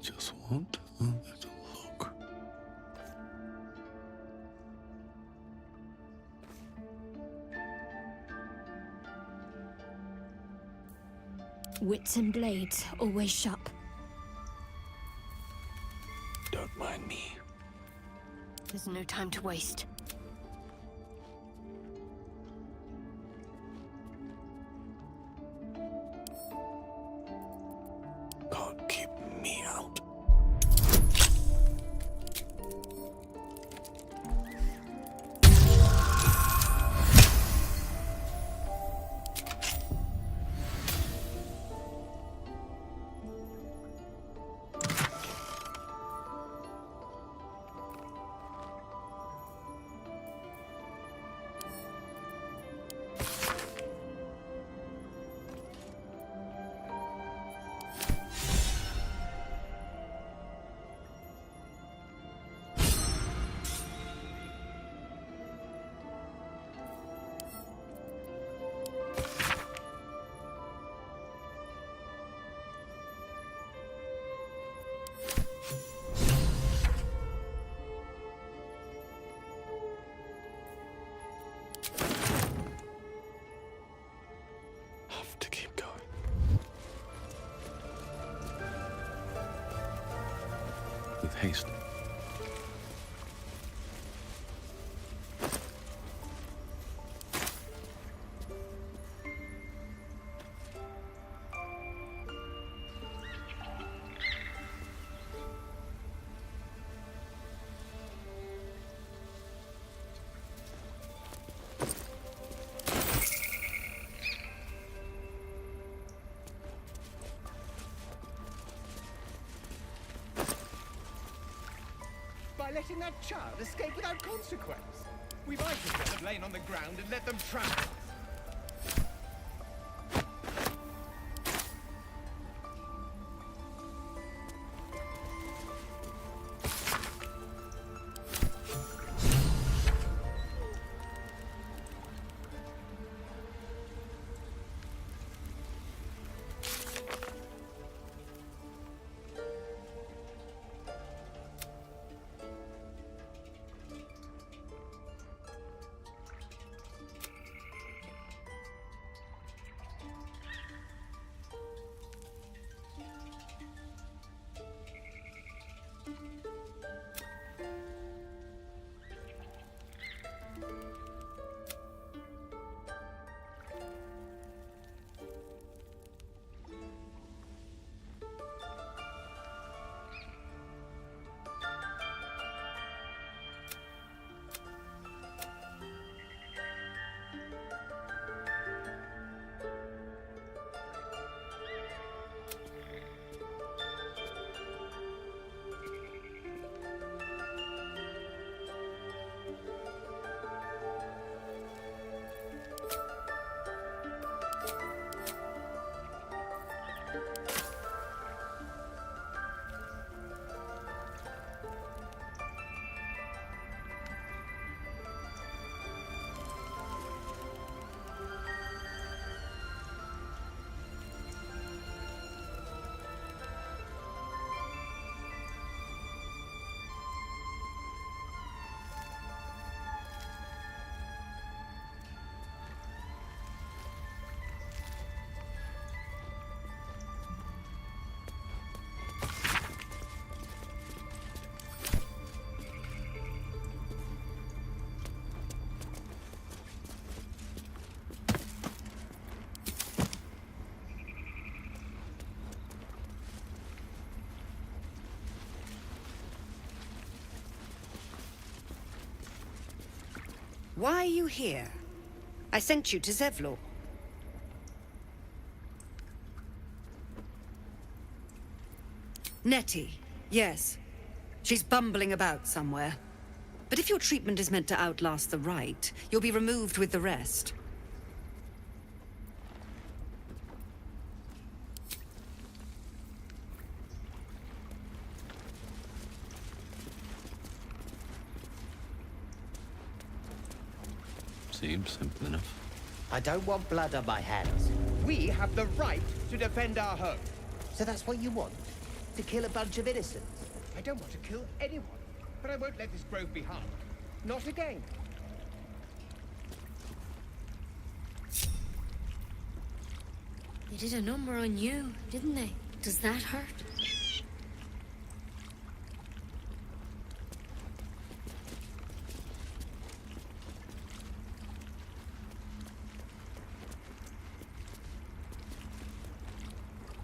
just want a little look. Wits and blades, always sharp. Don't mind me. There's no time to waste. Can't keep me out. Have to keep going. With haste. By letting that child escape without consequence. We might as well have lain on the ground and let them trample us. Why are you here? I sent you to Zevlor. Nettie, yes. She's bumbling about somewhere. But if your treatment is meant to outlast the rite, you'll be removed with the rest. Seems simple enough. I don't want blood on my hands. We have the right to defend our home. So that's what you want? to kill a bunch of innocents? I don't want to kill anyone, but I won't let this grove be harmed. Not again. They did a number on you, didn't they? Does that hurt?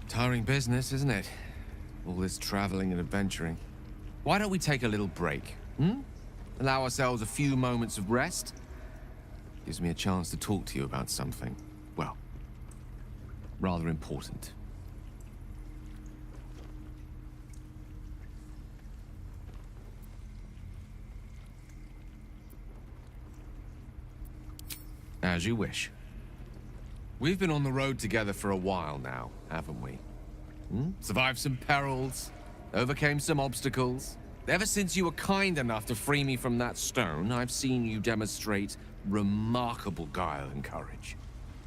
Tiring business, isn't it? All this traveling and adventuring. Why don't we take a little break, hmm? Allow ourselves a few moments of rest? Gives me a chance to talk to you about something, well, rather important. As you wish. We've been on the road together for a while now, haven't we? Survived some perils, overcame some obstacles. Ever since you were kind enough to free me from that stone, I've seen you demonstrate remarkable guile and courage.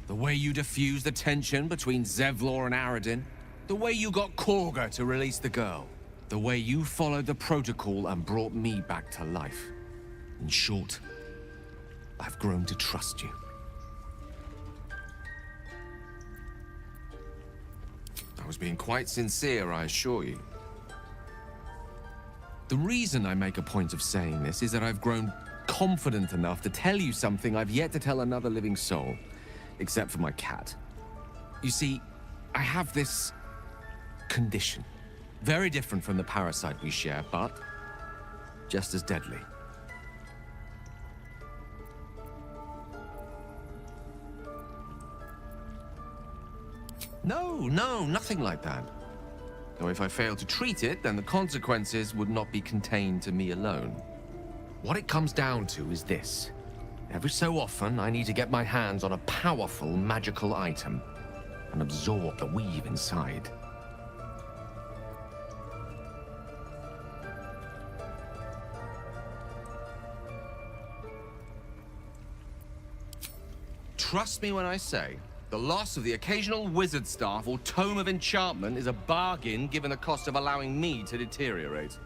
The way you diffused the tension between Zevlor and Aradin, the way you got Korga to release the girl, the way you followed the protocol and brought me back to life. In short, I've grown to trust you. I was being quite sincere, I assure you. The reason I make a point of saying this is that I've grown confident enough to tell you something I've yet to tell another living soul, except for my cat. You see, I have this condition. Very different from the parasite we share, but just as deadly. No, nothing like that. Though if I fail to treat it, then the consequences would not be contained to me alone. What it comes down to is this. Every so often, I need to get my hands on a powerful magical item and absorb the weave inside. Trust me when I say, the loss of the occasional wizard staff or tome of enchantment is a bargain given the cost of allowing me to deteriorate.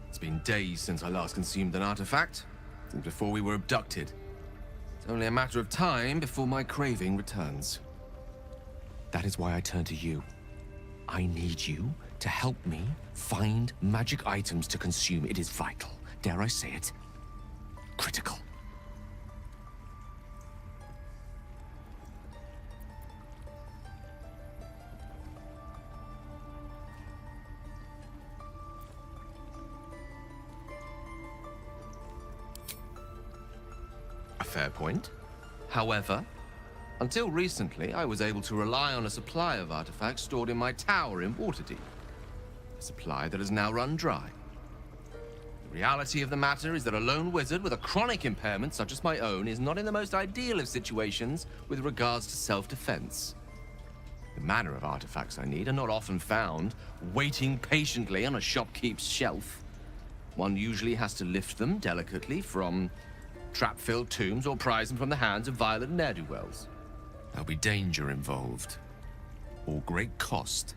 It's been days since I last consumed an artifact, since before we were abducted. It's only a matter of time before my craving returns. That is why I turn to you. I need you to help me find magic items to consume. It is vital. Dare I say it? Critical. Fair point. However, until recently, I was able to rely on a supply of artifacts stored in my tower in Waterdeep. A supply that has now run dry. The reality of the matter is that a lone wizard with a chronic impairment such as my own is not in the most ideal of situations with regards to self-defense. The manner of artifacts I need are not often found waiting patiently on a shopkeep's shelf. One usually has to lift them delicately from trap-filled tombs or prize them from the hands of violent ne'er-do-wells. There'll be danger involved, or great cost.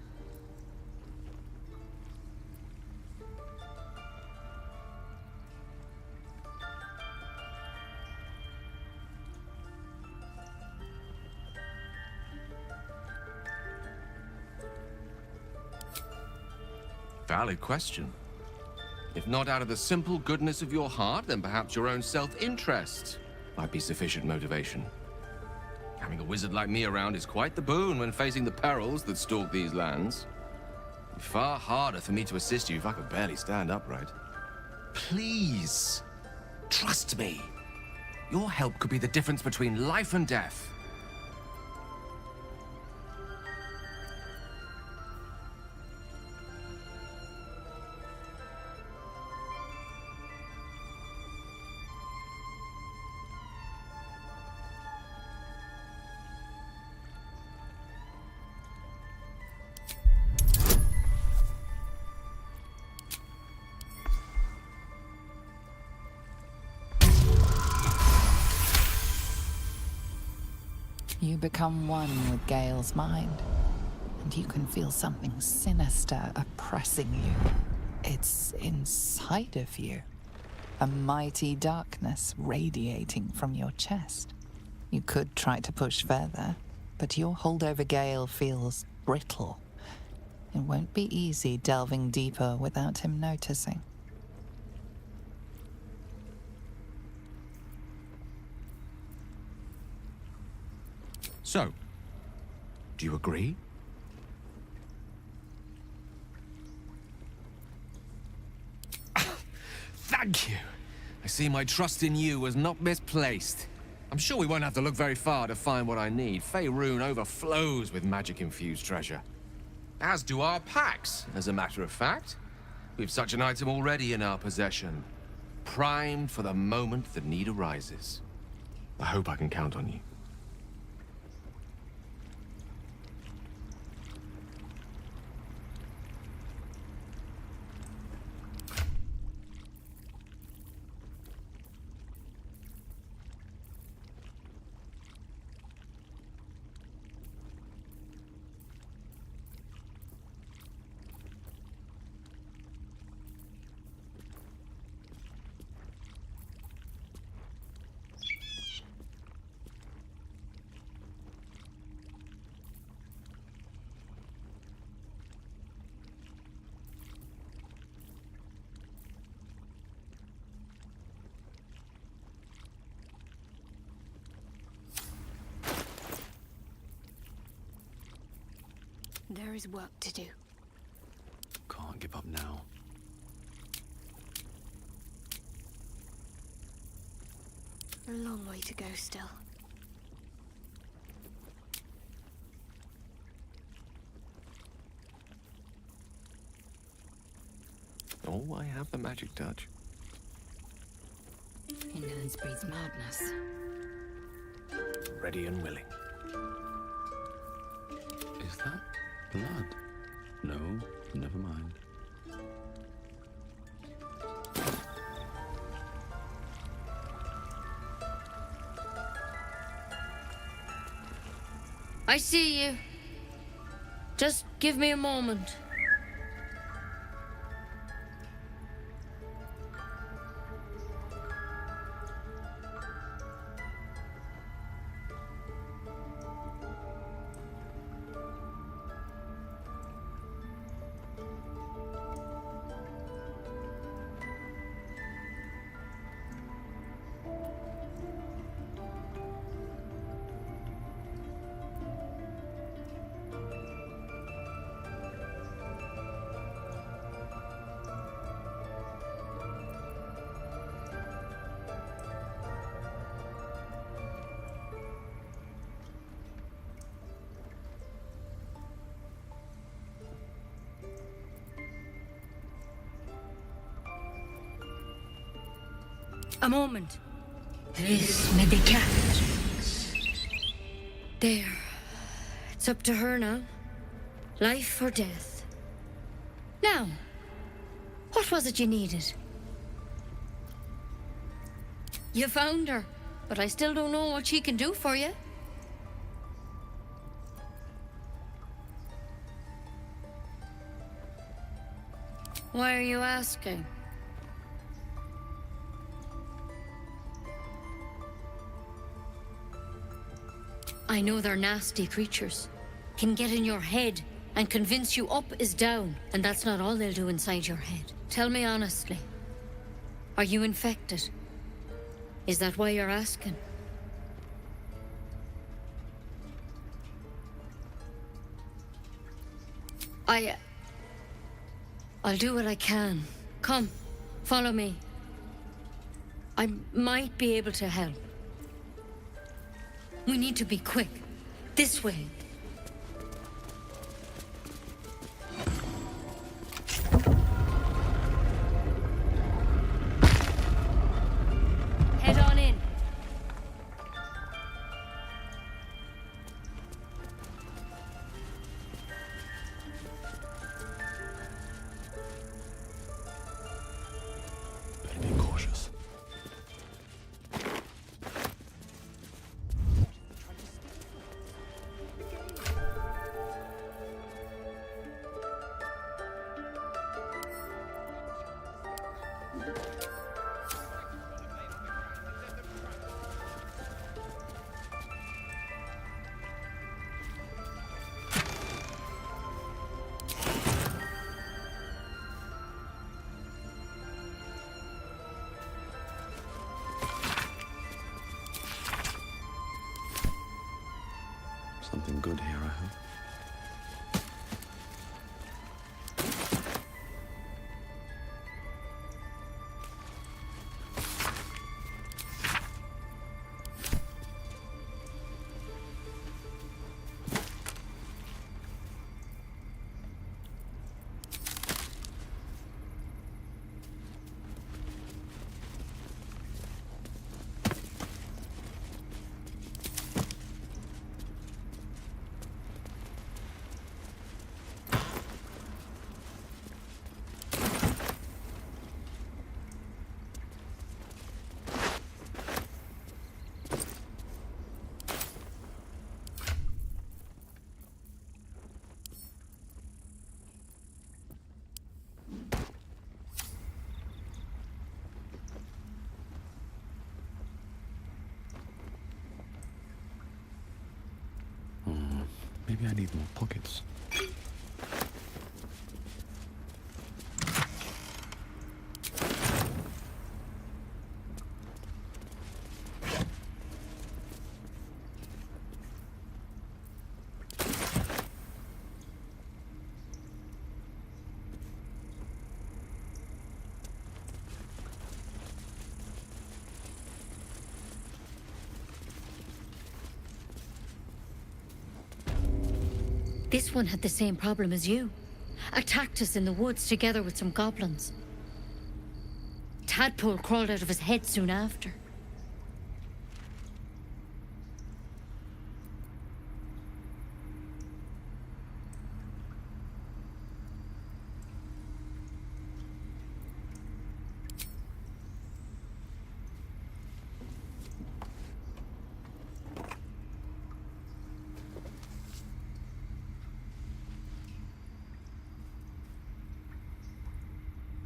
Valid question. If not out of the simple goodness of your heart, then perhaps your own self-interest might be sufficient motivation. Having a wizard like me around is quite the boon when facing the perils that stalk these lands. It'd be far harder for me to assist you if I could barely stand upright. Please, trust me. Your help could be the difference between life and death. You become one with Gale's mind. and you can feel something sinister oppressing you. It's inside of you. A mighty darkness radiating from your chest. You could try to push further, but your holdover gale feels brittle. It won't be easy delving deeper without him noticing. So, do you agree? Thank you. I see my trust in you was not misplaced. I'm sure we won't have to look very far to find what I need. Faerun overflows with magic-infused treasure. As do our packs, as a matter of fact. We've such an item already in our possession. Primed for the moment the need arises. I hope I can count on you. There is work to do. Can't give up now. A long way to go still. Oh, I have the magic touch. Indolence breeds madness. Ready and willing. Is that blood? No, never mind. I see you. Just give me a moment. A moment. This may be cat. There. It's up to her now. Life or death. Now, what was it you needed? You found her, but I still don't know what she can do for you. Why are you asking? I know they're nasty creatures. Can get in your head and convince you up is down, and that's not all they'll do inside your head. Tell me honestly, are you infected? Is that why you're asking? I'll do what I can. Come, follow me. I might be able to help. We need to be quick. This way. Head on in. Better be cautious. Something good here, I hope. Maybe I need more pockets. This one had the same problem as you. Attacked us in the woods together with some goblins. Tadpole crawled out of his head soon after.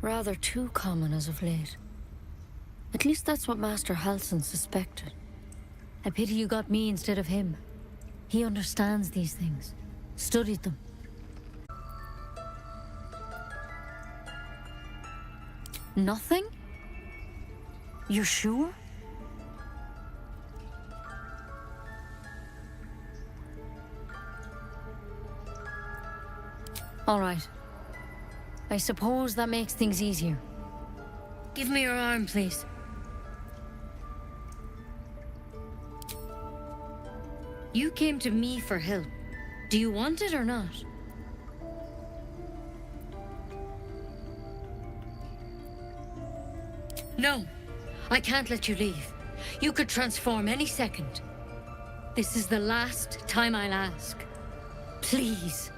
Rather too common as of late. At least that's what Master Halsin suspected. I pity you got me instead of him. He understands these things. Studied them. Nothing? You're sure? All right. I suppose that makes things easier. Give me your arm, please. You came to me for help. Do you want it or not? No, I can't let you leave. You could transform any second. This is the last time I'll ask. Please.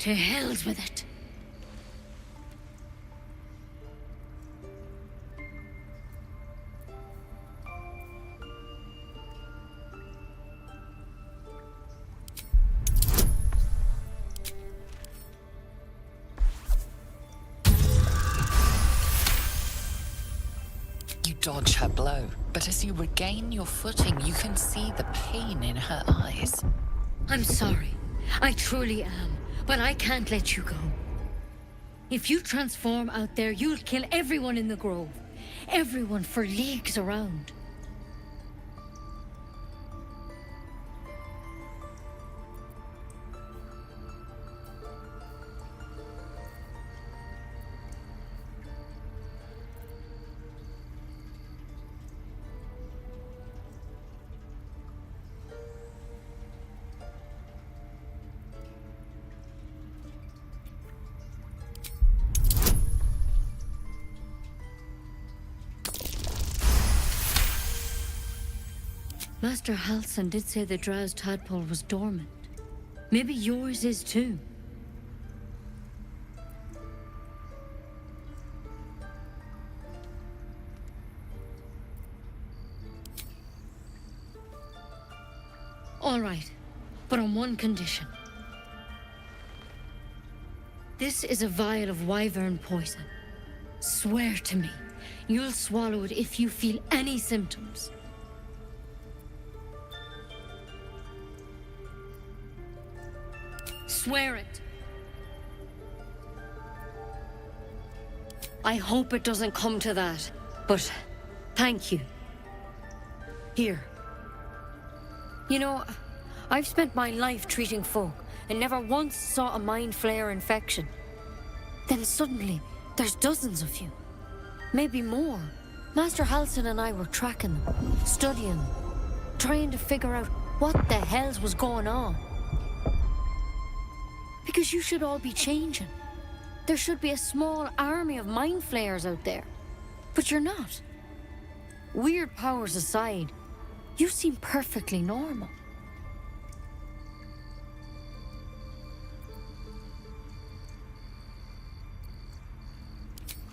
To hell's with it. You dodge her blow, but as you regain your footing, you can see the pain in her eyes. I'm sorry. I truly am. But I can't let you go. If you transform out there, you'll kill everyone in the grove. Everyone for leagues around. Master Halsin did say the drow's tadpole was dormant. Maybe yours is too. All right, but on one condition. This is a vial of wyvern poison. Swear to me, you'll swallow it if you feel any symptoms. Swear it. I hope it doesn't come to that, but thank you. Here. You know, I've spent my life treating folk and never once saw a mind flare infection. Then suddenly, there's dozens of you. Maybe more. Master Halsin and I were tracking them, studying them, trying to figure out what the hells was going on. Because you should all be changing. There should be a small army of mind flayers out there. But you're not. Weird powers aside, you seem perfectly normal.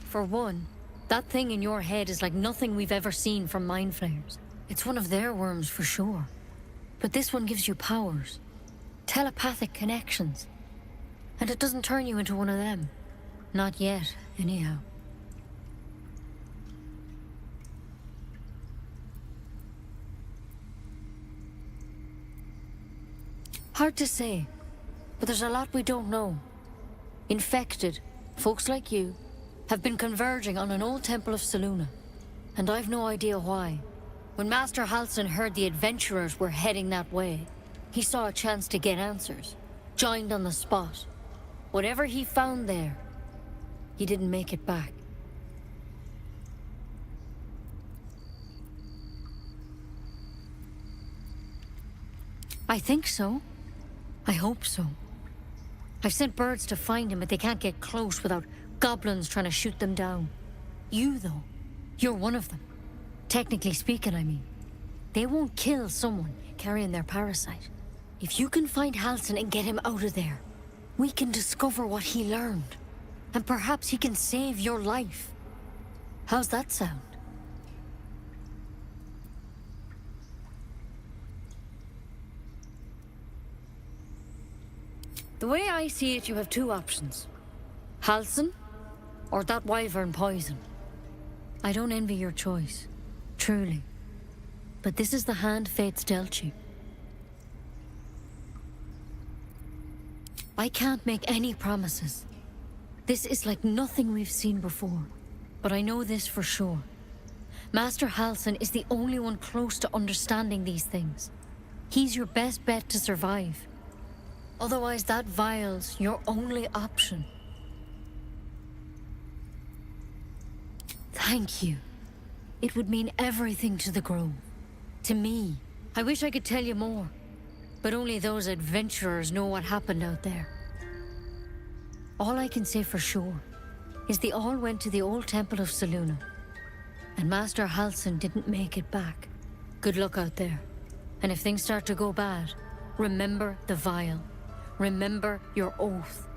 For one, that thing in your head is like nothing we've ever seen from mind flayers. It's one of their worms for sure. But this one gives you powers. Telepathic connections. And it doesn't turn you into one of them. Not yet, anyhow. Hard to say, but there's a lot we don't know. Infected, folks like you, have been converging on an old temple of Selûne, and I've no idea why. When Master Halsin heard the adventurers were heading that way, he saw a chance to get answers, joined on the spot. Whatever he found there, he didn't make it back. I think so. I hope so. I've sent birds to find him, but they can't get close without goblins trying to shoot them down. You, though, you're one of them. Technically speaking, I mean. They won't kill someone carrying their parasite. If you can find Halsin and get him out of there, we can discover what he learned. And perhaps he can save your life. How's that sound? The way I see it, you have two options. Halsin, or that wyvern poison. I don't envy your choice, truly. But this is the hand fate's dealt you. I can't make any promises. This is like nothing we've seen before. But I know this for sure. Master Halsin is the only one close to understanding these things. He's your best bet to survive. Otherwise, that vial's your only option. Thank you. It would mean everything to the Grove. To me. I wish I could tell you more. But only those adventurers know what happened out there. All I can say for sure is they all went to the old temple of Selûne. And Master Halsin didn't make it back. Good luck out there. And if things start to go bad, remember the vial. Remember your oath.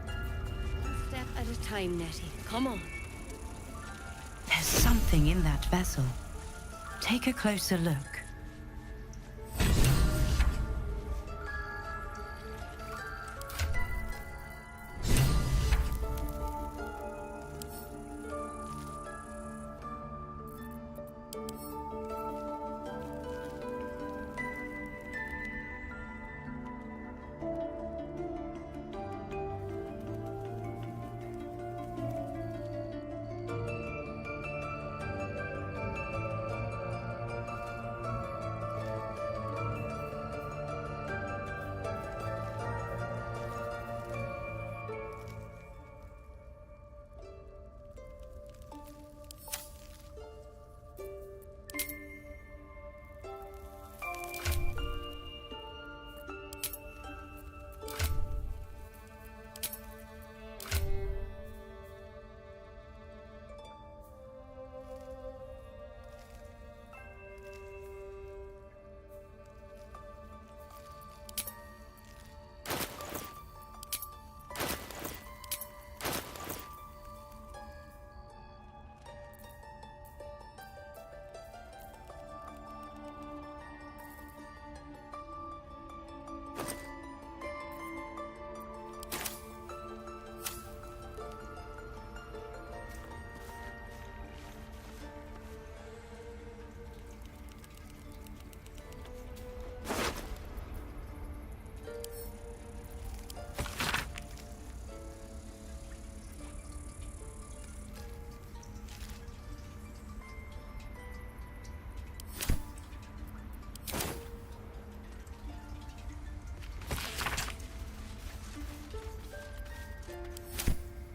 One step at a time, Nettie. Come on. There's something in that vessel. Take a closer look.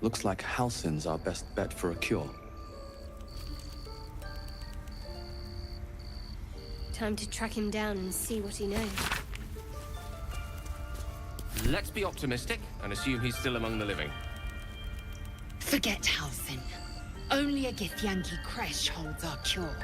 Looks like Halsin's our best bet for a cure. Time to track him down and see what he knows. Let's be optimistic and assume he's still among the living. Forget Halsin. Only a Githyanki Kresh holds our cure.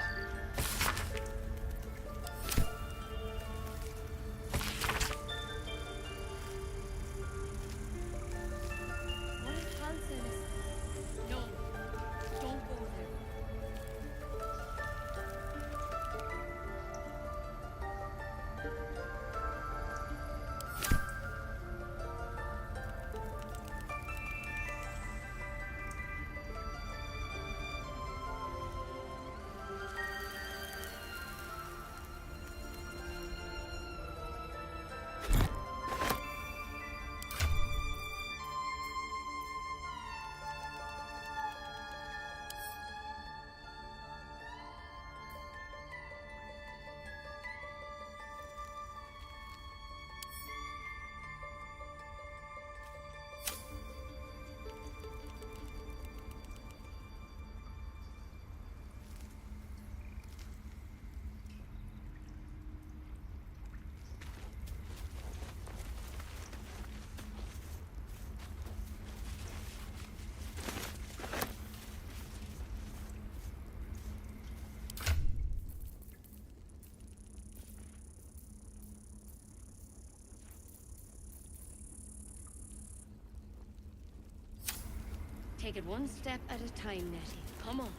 Take it one step at a time, Nettie. Come on.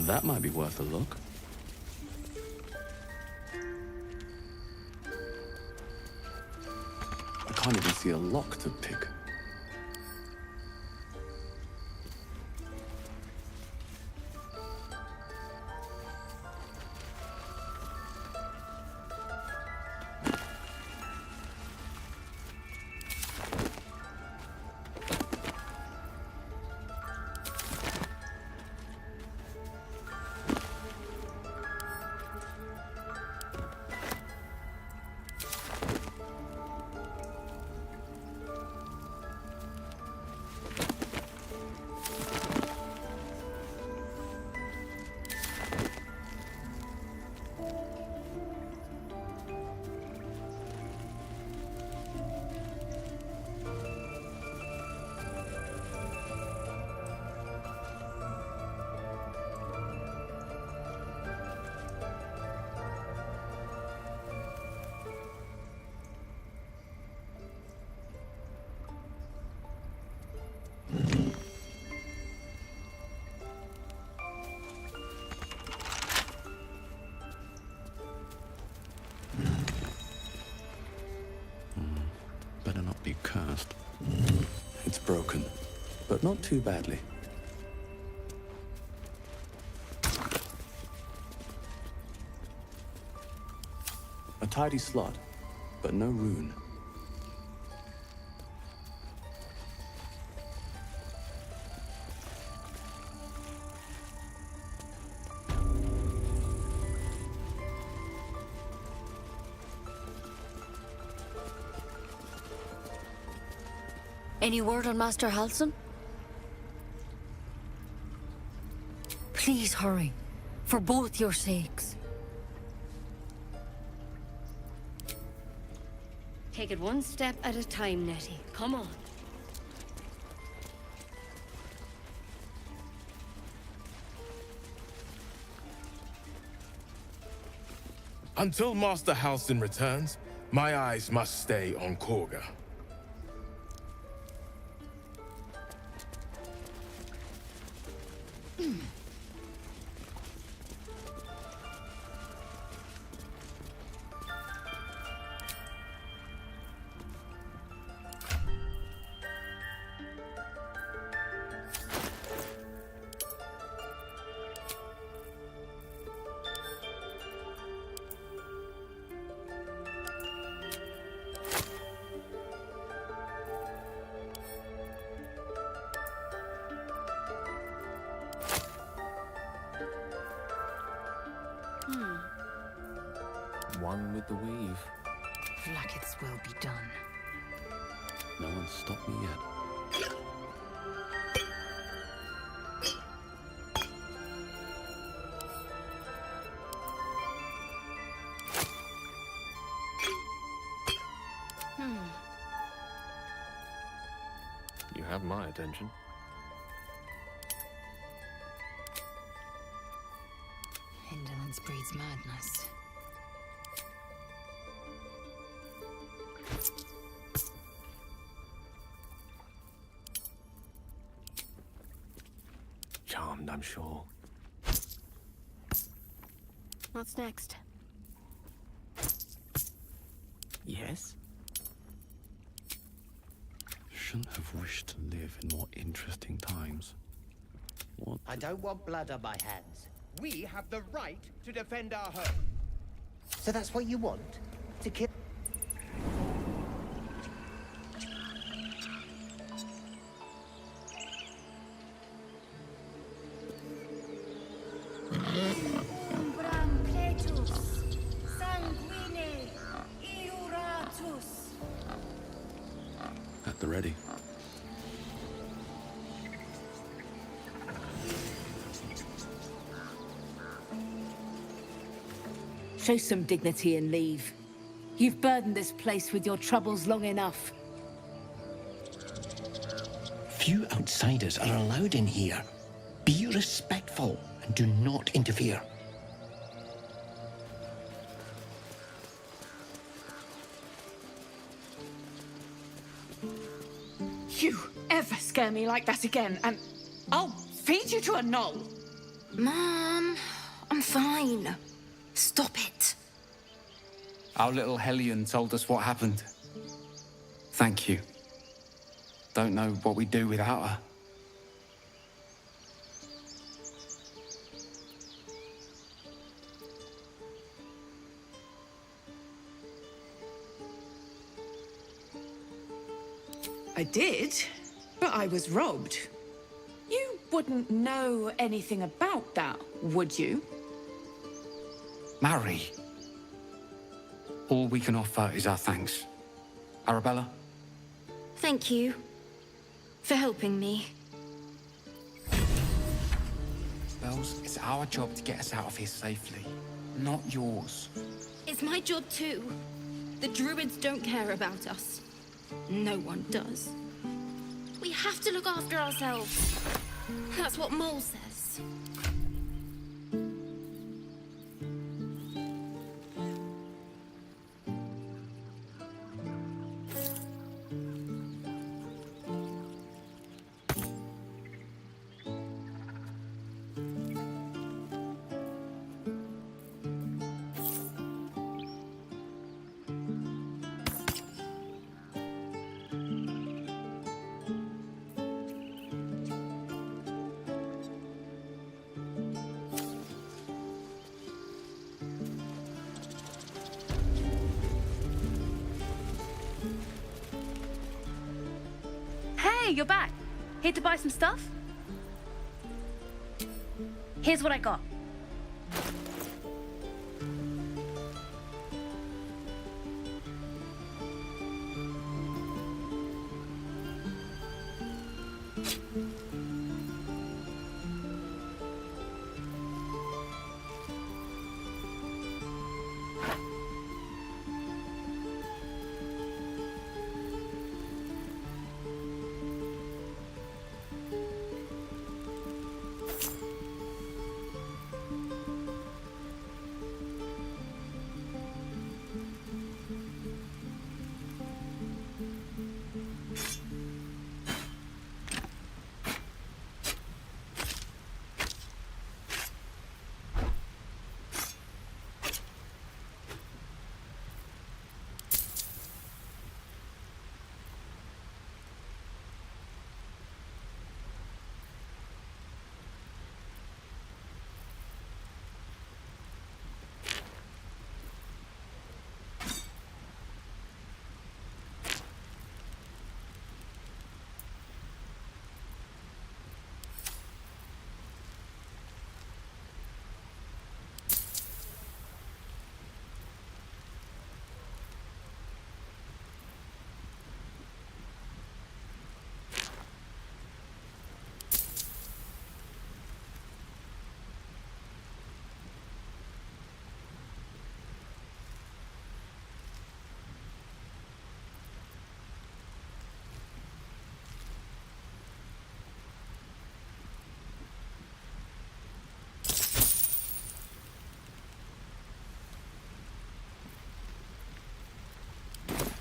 That might be worth a look. I can't even see a lock to pick. Better not be cursed. It's broken, but not too badly. tidy slot, but no rune. Any word on Master Halsin? Please hurry, for both your sakes. Take it one step at a time, Nettie. Come on. Until Master Halsin returns, my eyes must stay on Korga. One with the weave. Like its will be done. No one's stopped me yet. You have my attention. Indolence breeds madness. Charmed, I'm sure. What's next? Yes? Shouldn't have wished to live in more interesting times. What? I don't want blood on my hands. We have the right to defend our home. So that's what you want? To kill... At the ready. Show some dignity and leave. You've burdened this place with your troubles long enough. Few outsiders are allowed in here. Be respectful and do not interfere. You ever scare me like that again, and I'll feed you to a knoll. Mom, I'm fine. Stop it. Our little Hellion told us what happened. Thank you. Don't know what we'd do without her. I did, but I was robbed. You wouldn't know anything about that, would you? Marry. All we can offer is our thanks. Arabella? Thank you for helping me. Bells, it's our job to get us out of here safely, not yours. It's my job too. The druids don't care about us. No one does. We have to look after ourselves. That's what Mole says. Hey, you're back. Here to buy some stuff? Here's what I got.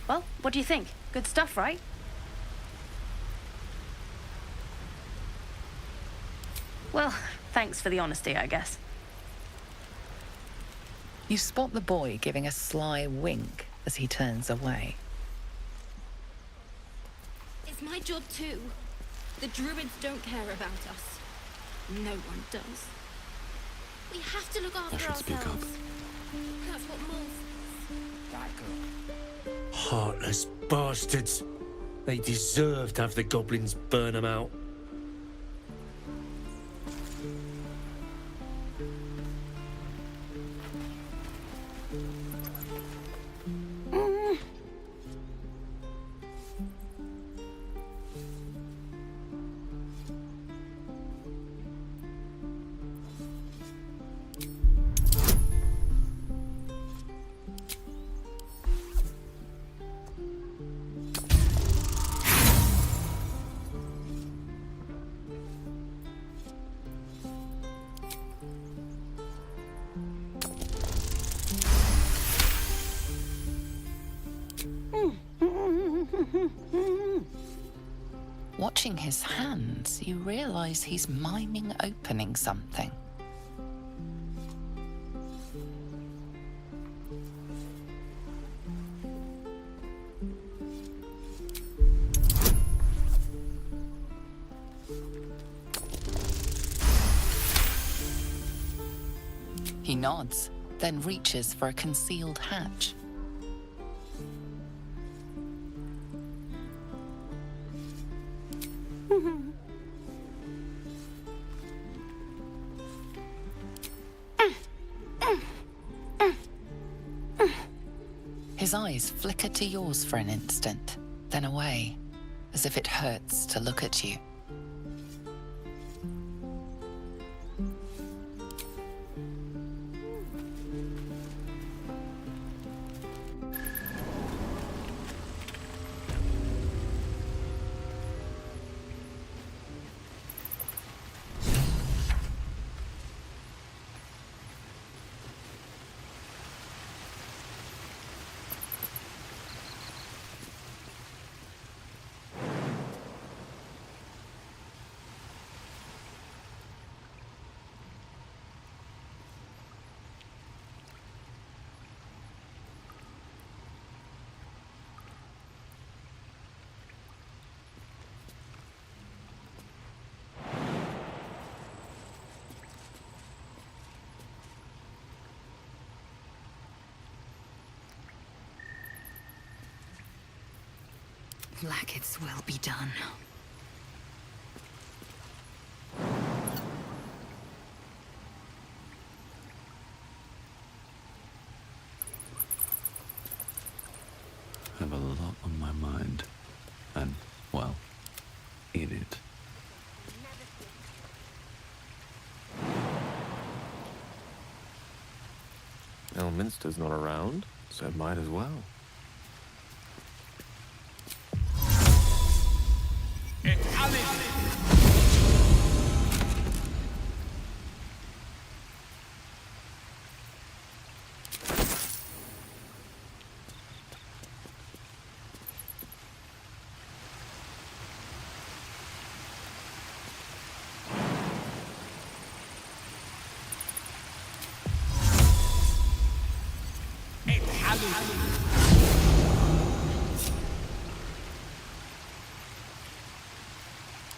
Well, what do you think? Good stuff, right? Well, thanks for the honesty, I guess. You spot the boy giving a sly wink as he turns away. It's my job too. The druids don't care about us. No one does. We have to look after ourselves. speak up. That's what Mole Heartless bastards. They deserve to have the goblins burn them out. Watching his hands, you realize he's miming opening something. He nods, then reaches for a concealed hatch. His eyes flicker to yours for an instant, then away, as if it hurts to look at you. Blacket's will be done. Minster's not around, so might as well.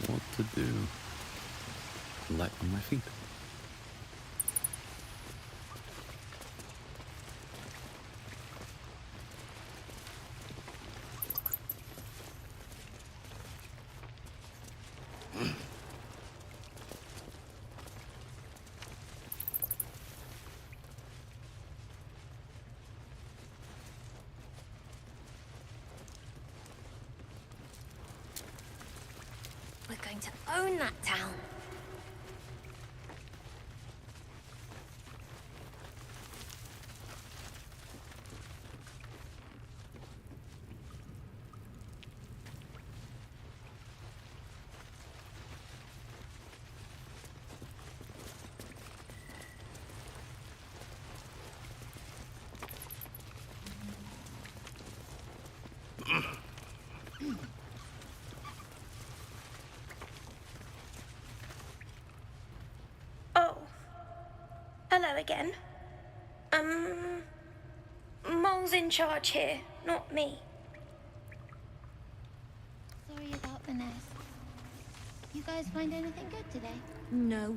What to do? Light on my feet. We're going to own that town. Oh. Hello again. Mole's in charge here, not me. Sorry about the nest. You guys find anything good today? No.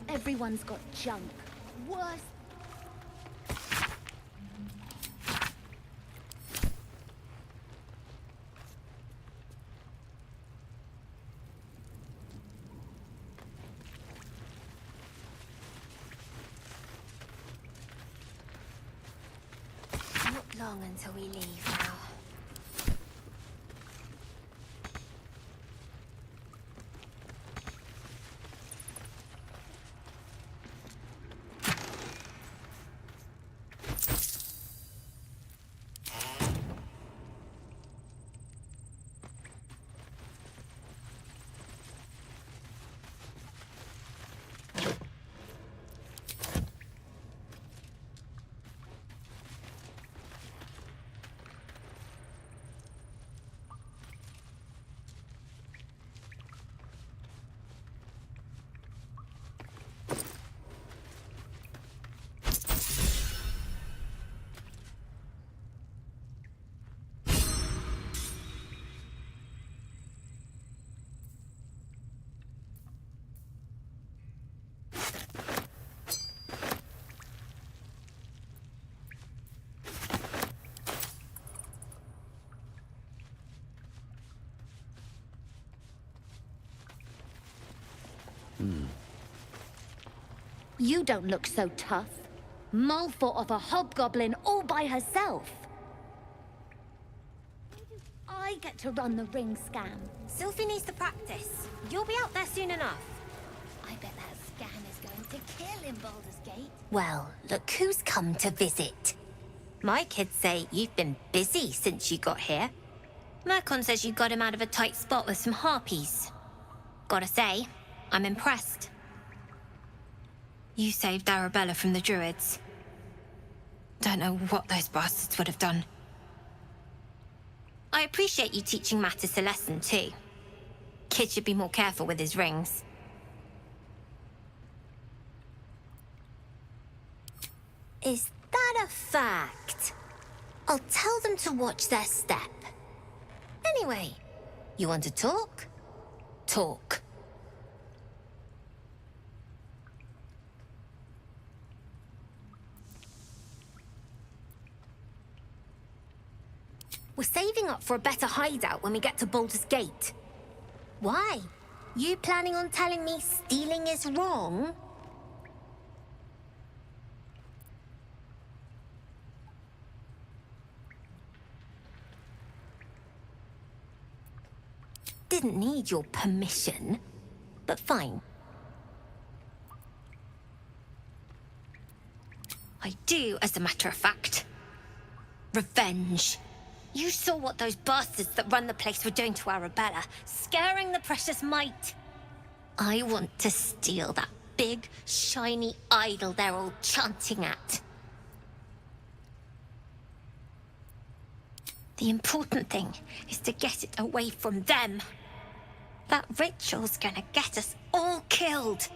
Everyone's got junk. Worse. Not long until we leave now. You don't look so tough. Mole fought off a hobgoblin all by herself. I get to run the ring scam. Sylvie needs to practice. You'll be out there soon enough. I bet that scam is going to kill in Baldur's Gate. Well, look who's come to visit. My kids say you've been busy since you got here. Mercon says you got him out of a tight spot with some harpies. Gotta say, I'm impressed. You saved Arabella from the Druids. Don't know what those bastards would have done. I appreciate you teaching Mattis a lesson, too. Kid should be more careful with his rings. Is that a fact? I'll tell them to watch their step. Anyway, you want to talk? Talk. We're saving up for a better hideout when we get to Baldur's Gate. Why? You planning on telling me stealing is wrong? Didn't need your permission, but fine. I do, as a matter of fact. Revenge. You saw what those bastards that run the place were doing to Arabella, scaring the precious mite. I want to steal that big, shiny idol they're all chanting at. The important thing is to get it away from them. That ritual's gonna get us all killed.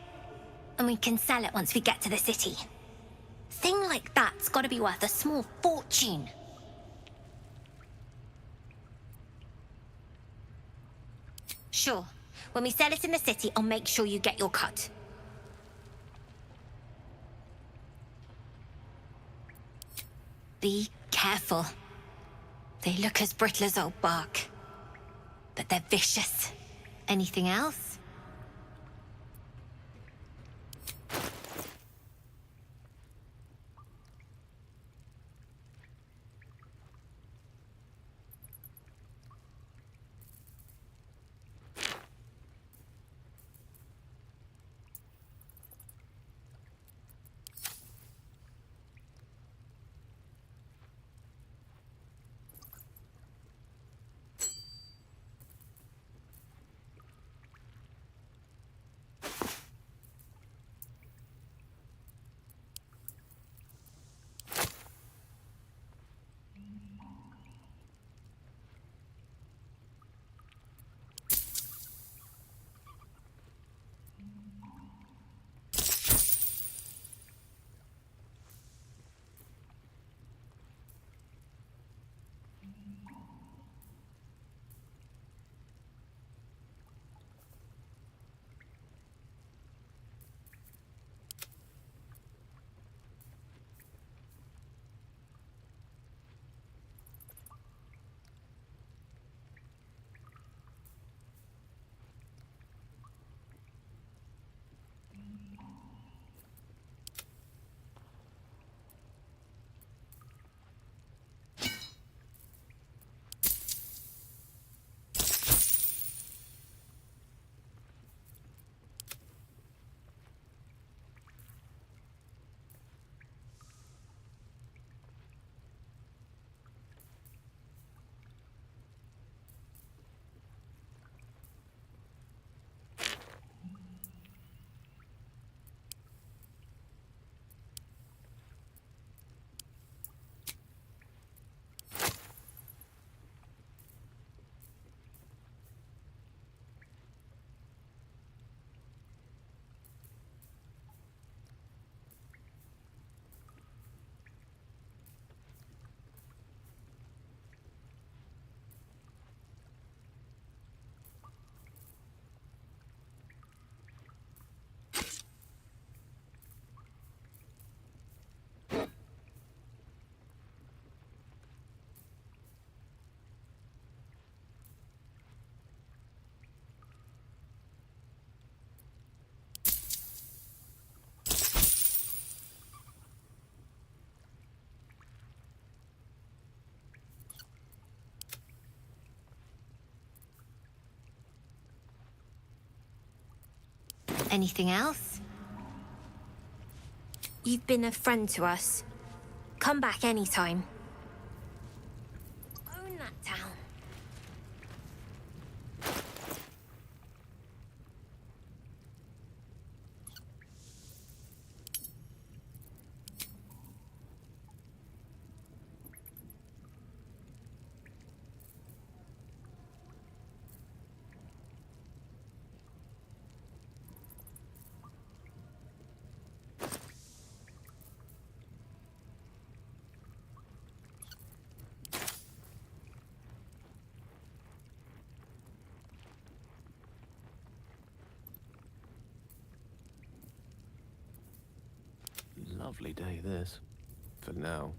And we can sell it once we get to the city. Thing like that's gotta be worth a small fortune. Sure. When we sell it in the city, I'll make sure you get your cut. Be careful. They look as brittle as old bark. But they're vicious. Anything else? Anything else? You've been a friend to us. Come back anytime. Own that town. Lovely day, this. For now.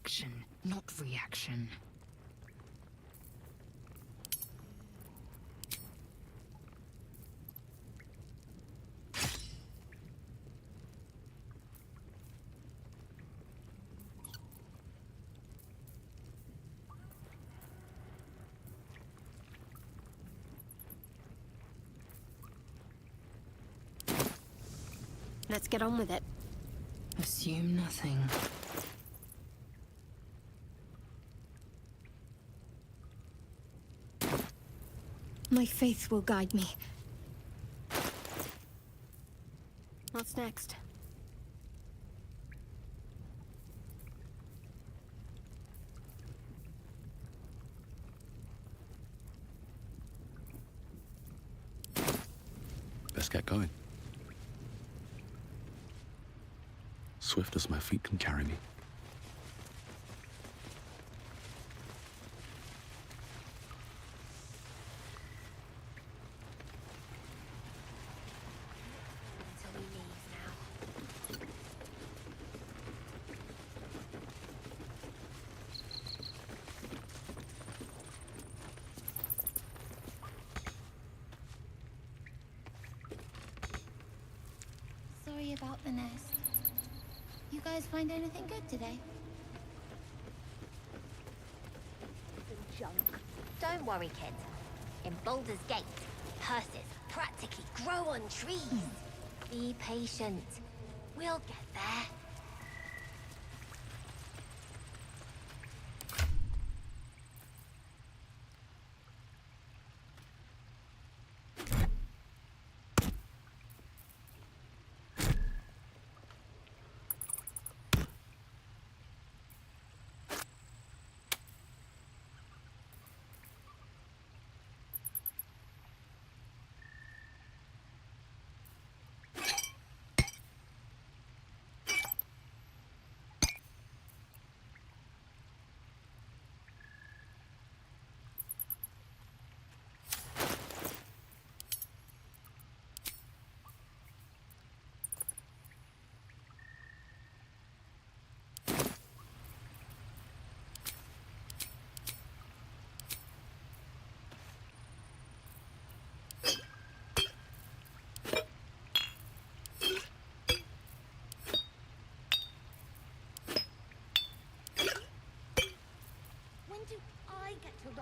action, not reaction. Let's get on with it. Assume nothing. My faith will guide me. What's next? Best get going. Swift as my feet can carry me. Until we leave now. Sorry about the nest. You guys find anything good today? Junk. Don't worry, kid. In Baldur's Gate, curses practically grow on trees. Be patient. We'll get there.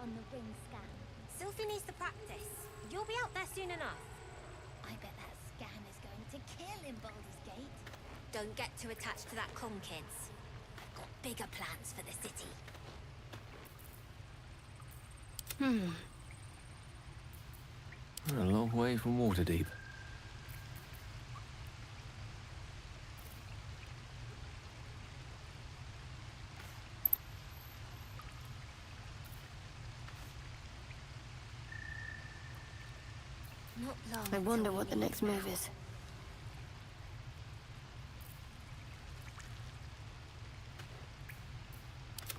On the ring scan. Sylphie needs to practice. You'll be out there soon enough. I bet that scan is going to kill in Baldur's Gate. Don't get too attached to that con, kids. I've got bigger plans for the city. We're a long way from Waterdeep. Not long. I wonder what the next move is.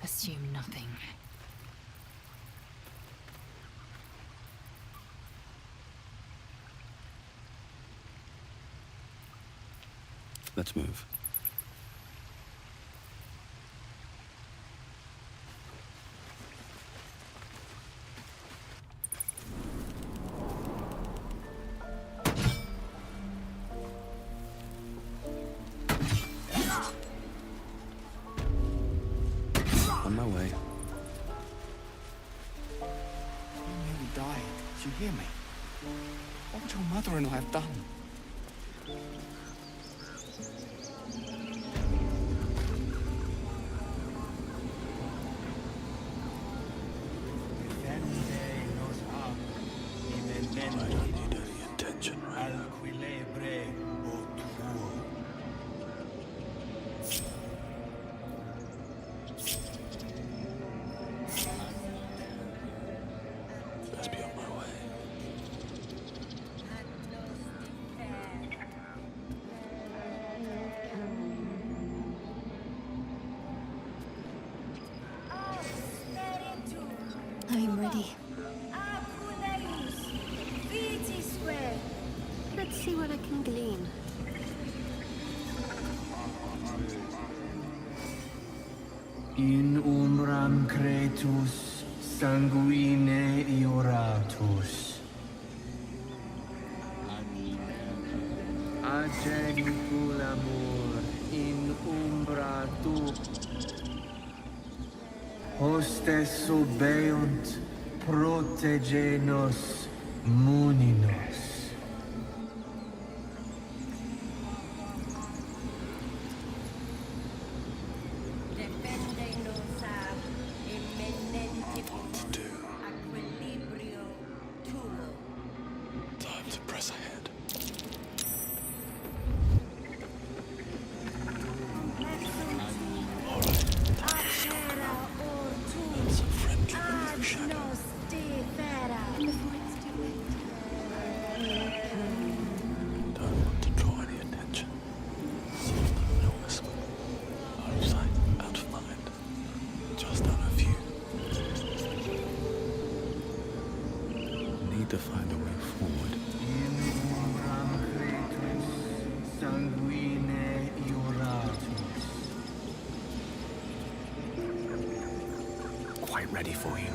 Assume nothing. Let's move. On my way. You nearly died. Did you hear me? What would your mother and I have done? I don't need any attention right now. Best be on my way. I'm ready. Let's see what I can glean. In umbram cretus sanguine ioratus. Agenitul amor in umbra tu. Hostes obeunt protegenos muninos. Time to press ahead. That's a friendly blue shadow. Don't want to draw any attention. No whisper. Out of sight, out of mind. Just out of view. Need to find a way forward. In umbram cretus sanguine ioratus. Quite ready for you.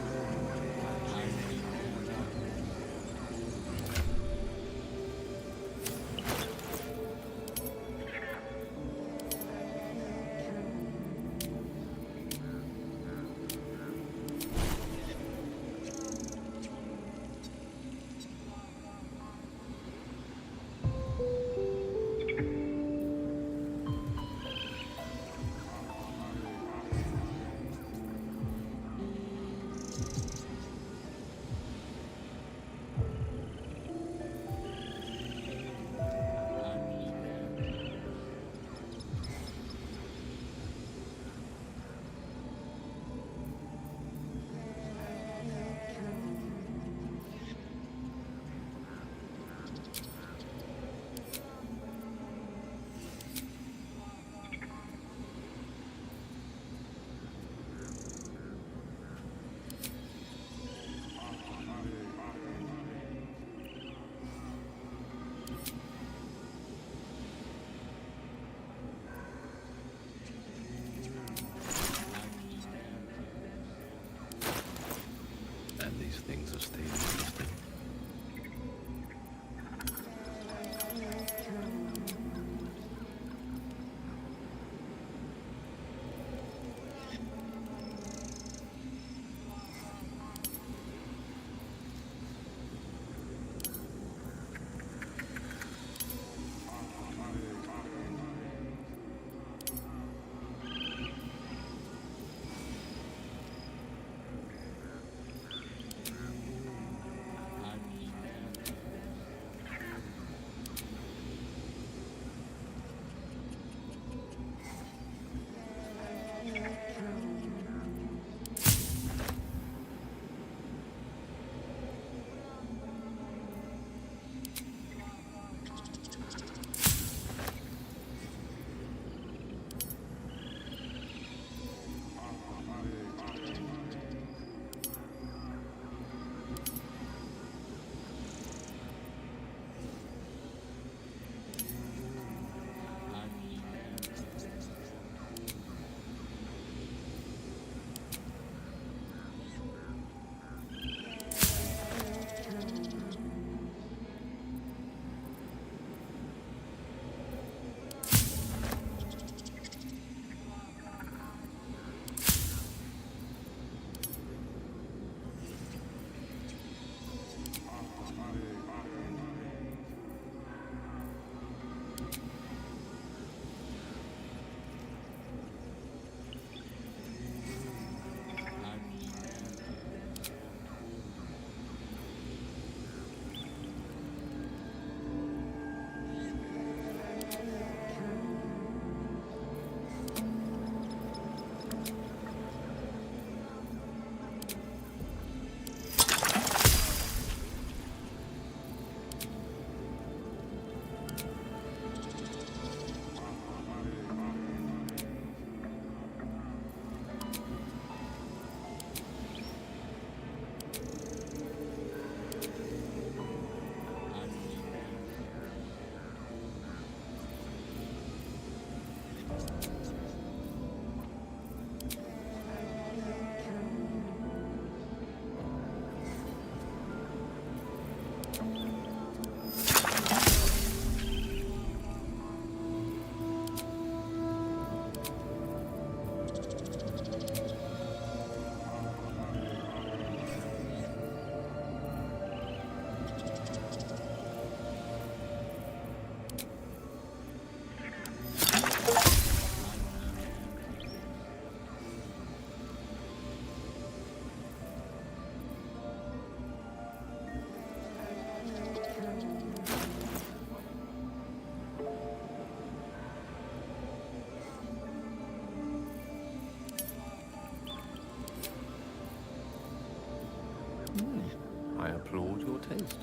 restored your taste.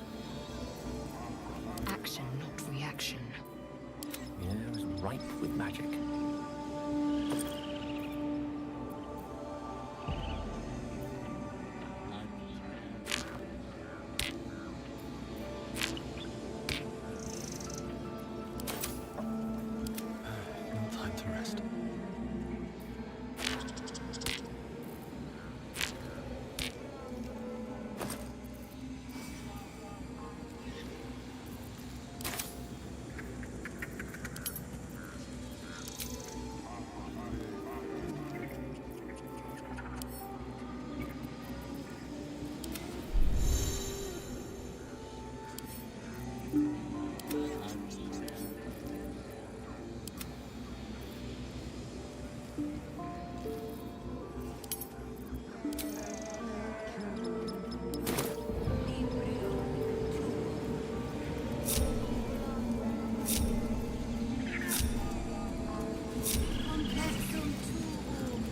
Action, not reaction. The air is ripe with magic. No time to rest.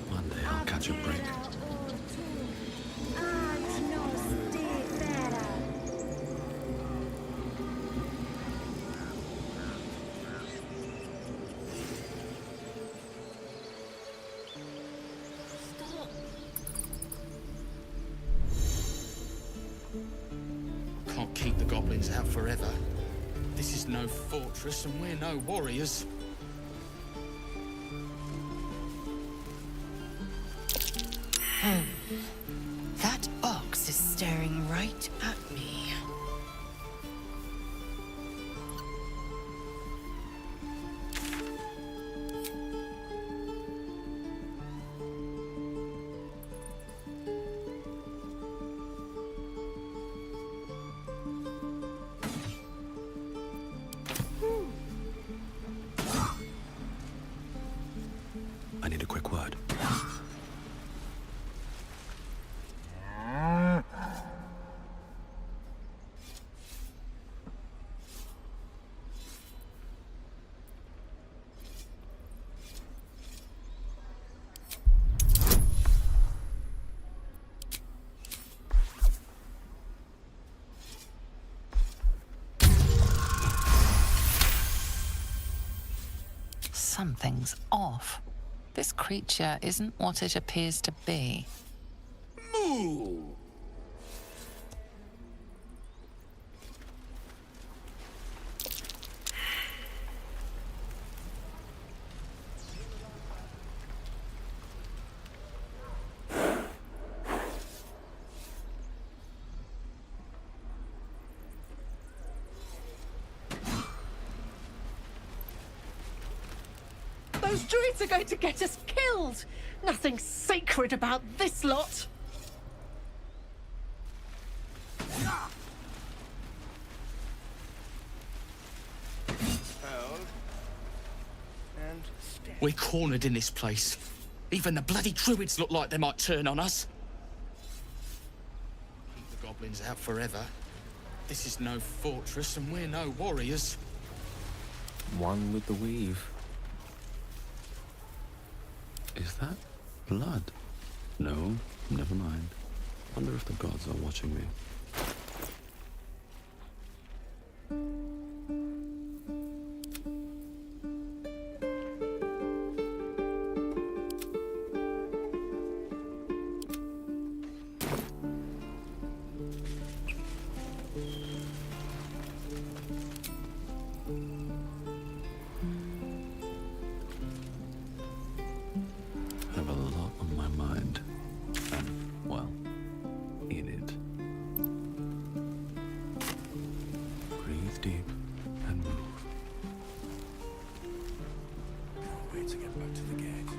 One day I'll catch a break. Can't keep the goblins out forever. This is no fortress and we're no warriors. That ox is staring right at me. I need a quick word. Something's off. This creature isn't what it appears to be. Moo! Those druids are going to get us killed! Nothing sacred about this lot! We're cornered in this place. Even the bloody druids look like they might turn on us. Keep the goblins out forever. This is no fortress and we're no warriors. One with the weave. Is that blood? No, never mind. Wonder if the gods are watching me. I have a lot on my mind. And, well, in it. Breathe deep and move. No way to get back to the gate.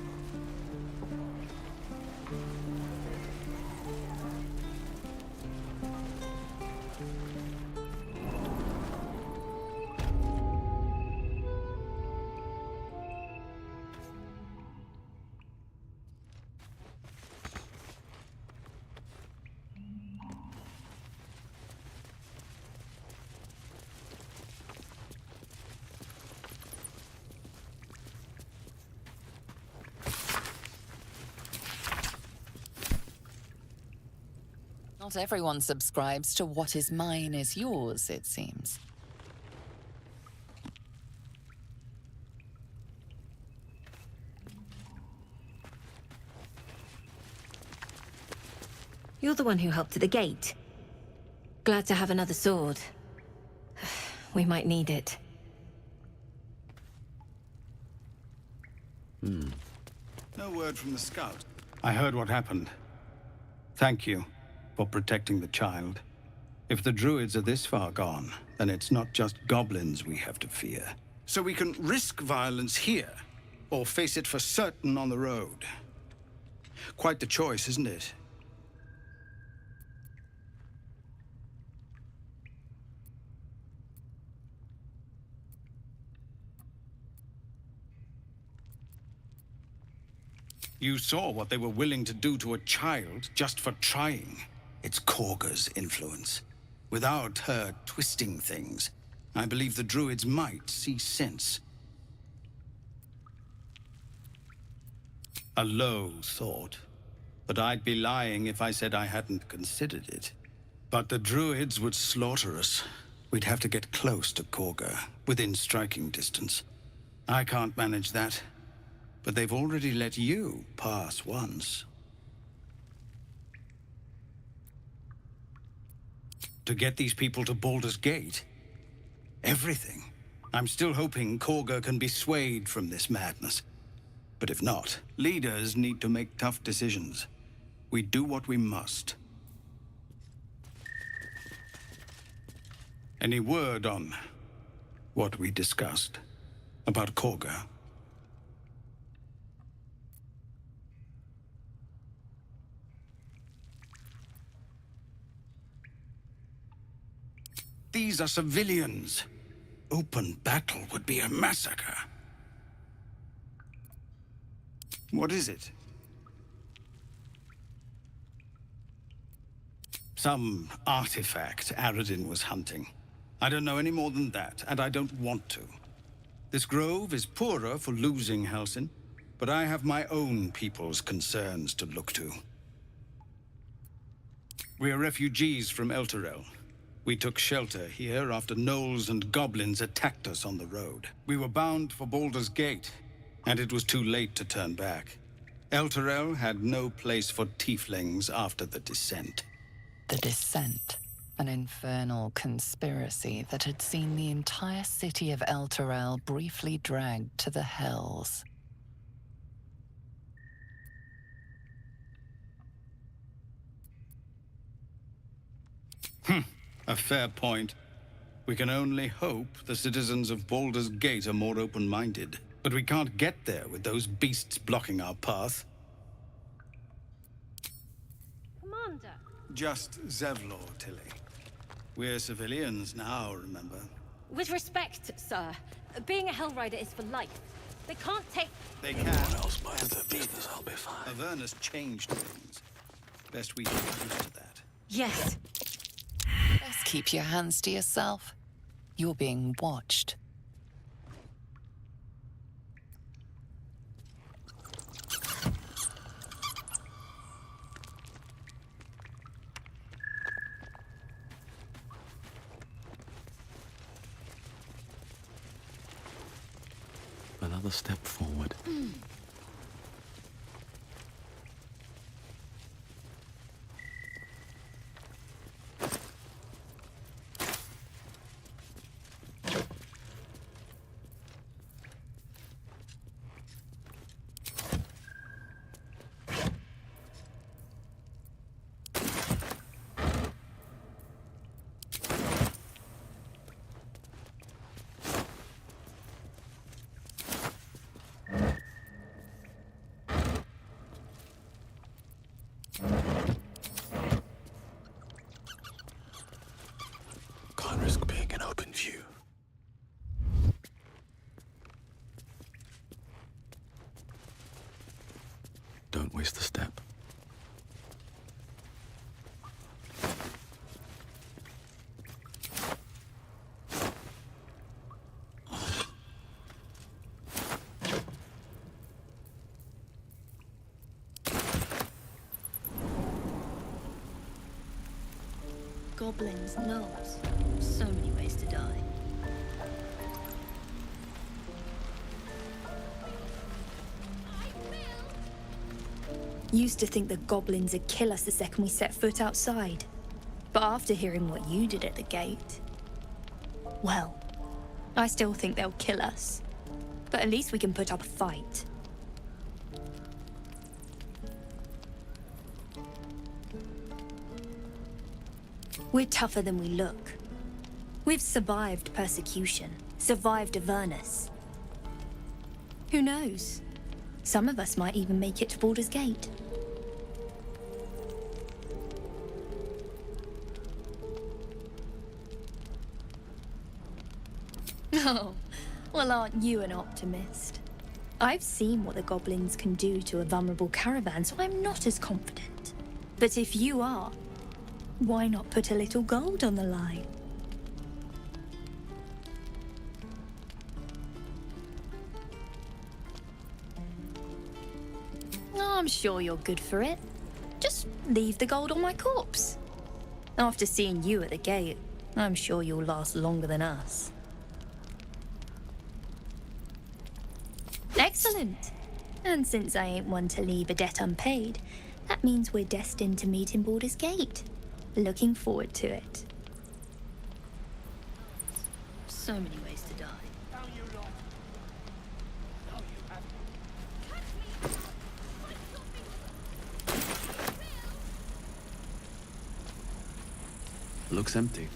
Not everyone subscribes to what is mine is yours, it seems. You're the one who helped at the gate. Glad to have another sword. We might need it. No word from the scout. I heard what happened. Thank you for protecting the child. If the druids are this far gone, then it's not just goblins we have to fear. So we can risk violence here, or face it for certain on the road. Quite the choice, isn't it? You saw what they were willing to do to a child just for trying. It's Korga's influence. Without her twisting things, I believe the druids might see sense. A low thought, but I'd be lying if I said I hadn't considered it. But the druids would slaughter us. We'd have to get close to Korga, within striking distance. I can't manage that. But they've already let you pass once. To get these people to Baldur's Gate? Everything. I'm still hoping Korga can be swayed from this madness. But if not, leaders need to make tough decisions. We do what we must. Any word on what we discussed about Korga? These are civilians. Open battle would be a massacre. What is it? Some artifact Aradin was hunting. I don't know any more than that, and I don't want to. This grove is poorer for losing Halsin, but I have my own people's concerns to look to. We are refugees from Elturel. We took shelter here after gnolls and goblins attacked us on the road. We were bound for Baldur's Gate, and it was too late to turn back. Elturel had no place for tieflings after the Descent. The Descent, an infernal conspiracy that had seen the entire city of Elturel briefly dragged to the Hells. A fair point. We can only hope the citizens of Baldur's Gate are more open-minded. But we can't get there with those beasts blocking our path. Commander. Just Zevlor, Tilly. We're civilians now, remember? With respect, sir, being a Hellrider is for life. They can't take... They can. Everyone else minds their business, I'll be fine. Avernus changed things. Best we get used to that. Yes. Best keep your hands to yourself. You're being watched. Another step forward. goblins knows. So many ways to die. Used to think the goblins would kill us the second we set foot outside. But after hearing what you did at the gate... Well, I still think they'll kill us. But at least we can put up a fight. We're tougher than we look. We've survived persecution, survived Avernus. Who knows? Some of us might even make it to Baldur's Gate. Oh, well, aren't you an optimist? I've seen what the goblins can do to a vulnerable caravan, so I'm not as confident. But if you are, why not put a little gold on the line? I'm sure you're good for it. Just leave the gold on my corpse. After seeing you at the gate, I'm sure you'll last longer than us. Excellent. And since I ain't one to leave a debt unpaid, that means we're destined to meet in Baldur's Gate. Looking forward to it. So many ways to die. Looks empty.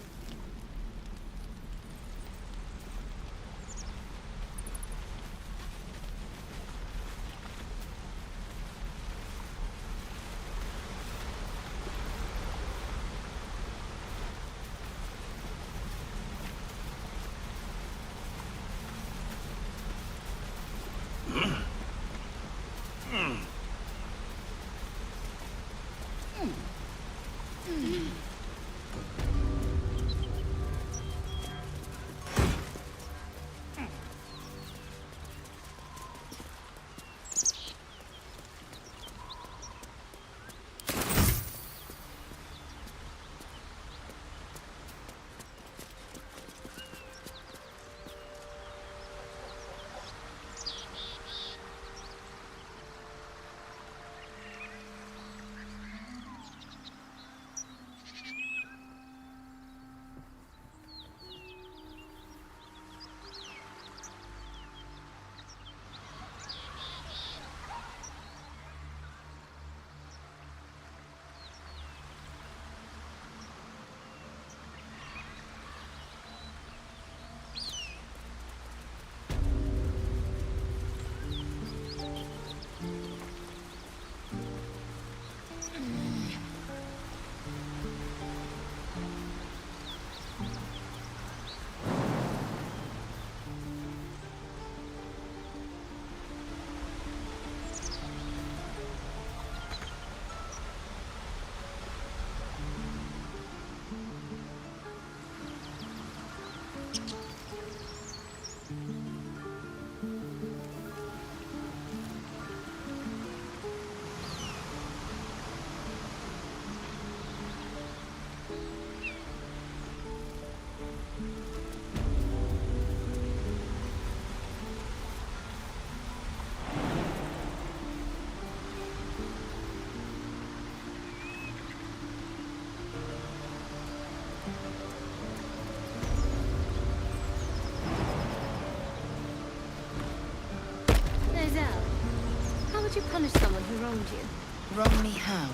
How would you punish someone who wronged you? Wrong me how?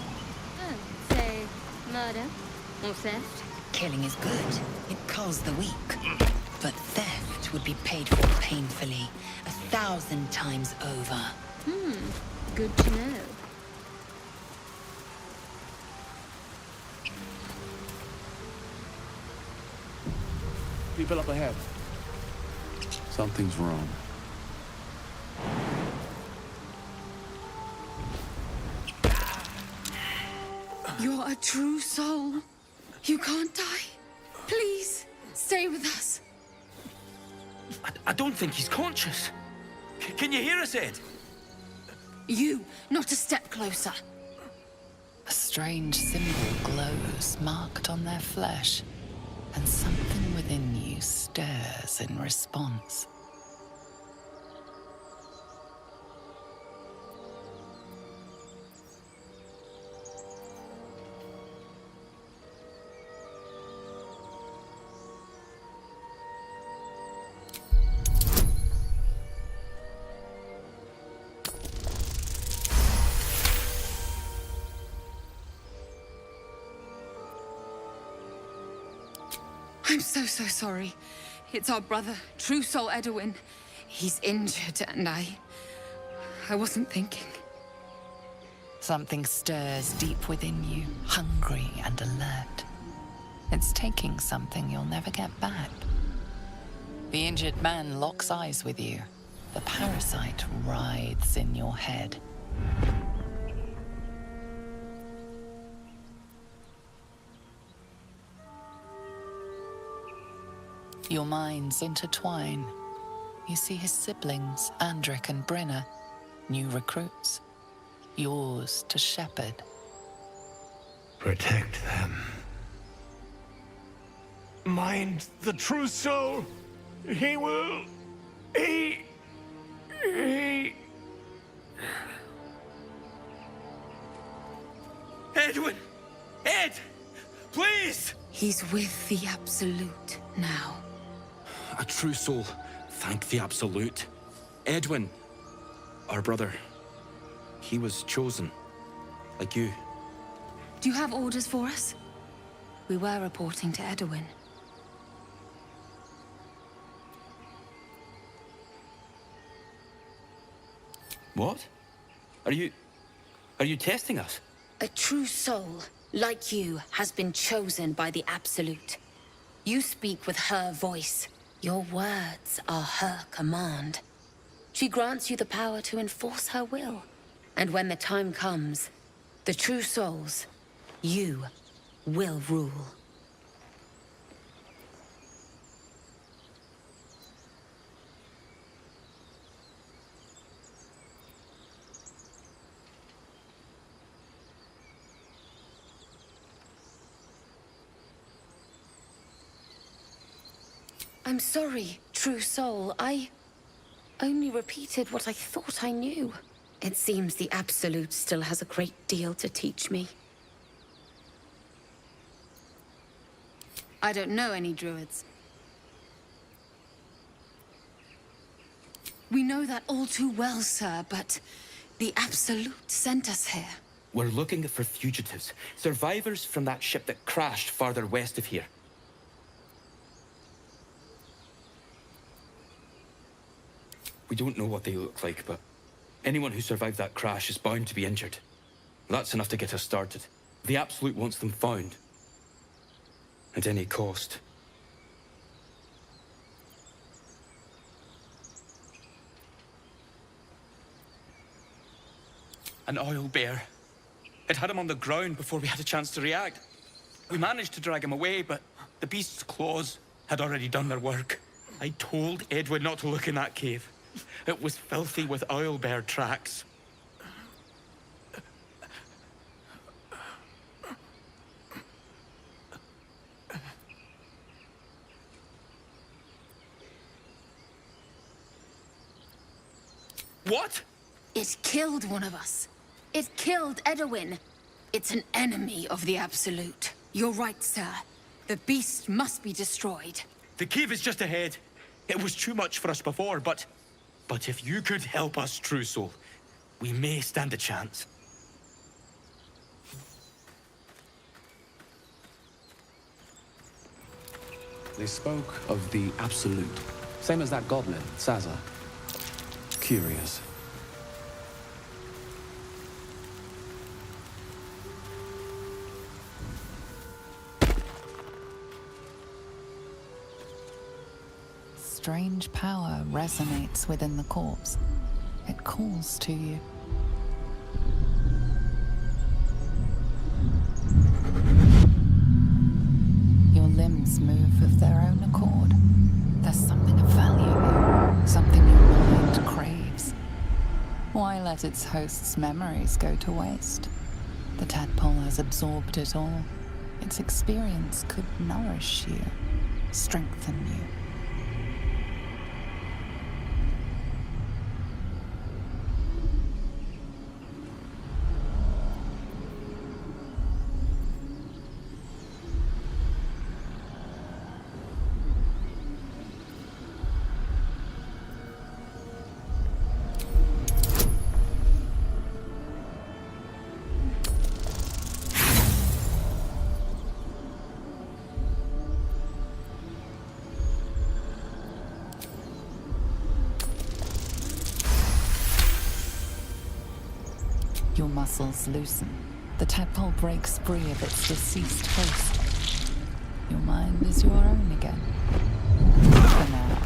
Oh, say, murder or theft? Killing is good. It culls the weak. But theft would be paid for painfully, 1,000 times over. Good to know. People up ahead. Something's wrong. You're a true soul. You can't die. Please, stay with us. I don't think he's conscious. Can you hear us, Ed? You, not a step closer. A strange symbol glows marked on their flesh, and something within you stirs in response. I'm so sorry. It's our brother, True Soul Edwin. He's injured, and I wasn't thinking. Something stirs deep within you, hungry and alert. It's taking something you'll never get back. The injured man locks eyes with you. The parasite writhes in your head. Your minds intertwine. You see his siblings, Andric and Brenna, new recruits. Yours to shepherd. Protect them. Mind the true soul. He will... He... Edwin! Ed! Please! He's with the Absolute now. A true soul. Thank the Absolute. Edwin, our brother, he was chosen, like you. Do you have orders for us? We were reporting to Edwin. What? Are you testing us? A true soul, like you, has been chosen by the Absolute. You speak with her voice. Your words are her command. She grants you the power to enforce her will. And when the time comes, the true souls, you, will rule. I'm sorry, true soul. I only repeated what I thought I knew. It seems the Absolute still has a great deal to teach me. I don't know any druids. We know that all too well, sir, but the Absolute sent us here. We're looking for fugitives, survivors from that ship that crashed farther west of here. We don't know what they look like, but anyone who survived that crash is bound to be injured. That's enough to get us started. The Absolute wants them found. At any cost. An oil bear. It had him on the ground before we had a chance to react. We managed to drag him away, but the beast's claws had already done their work. I told Edwin not to look in that cave. It was filthy with oil bear tracks. What? It killed one of us. It killed Edwin. It's an enemy of the Absolute. You're right, sir. The beast must be destroyed. The cave is just ahead. It was too much for us before, but if you could help us, True Soul, we may stand a chance. They spoke of the Absolute. Same as that goblin, Sazza. Curious. Strange power resonates within the corpse. It calls to you. Your limbs move of their own accord. There's something of value, something your mind craves. Why let its host's memories go to waste? The tadpole has absorbed it all. Its experience could nourish you, strengthen you. Your muscles loosen. The tadpole breaks free of its deceased host. Your mind is your own again. For now.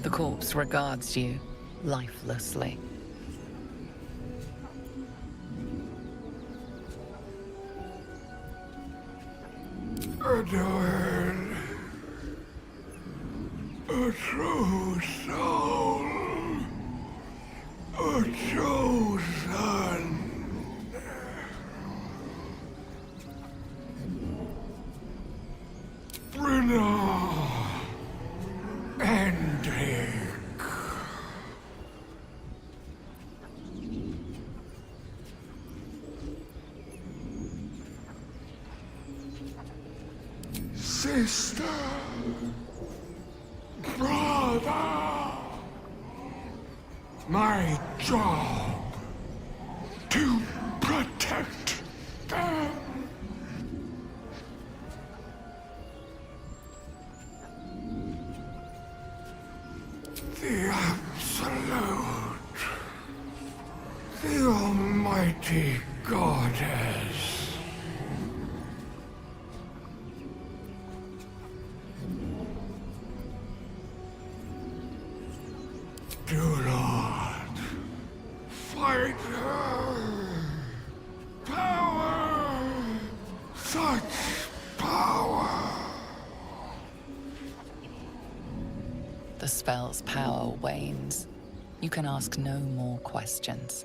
The corpse regards you lifelessly. Edwin, a true soul, a chosen. Brynna and Drake. Sister, brother, my job to protect them. The Absolute, the Almighty Goddess. Do not fight her. Power, such power. The spell's power wanes. You can ask no more questions.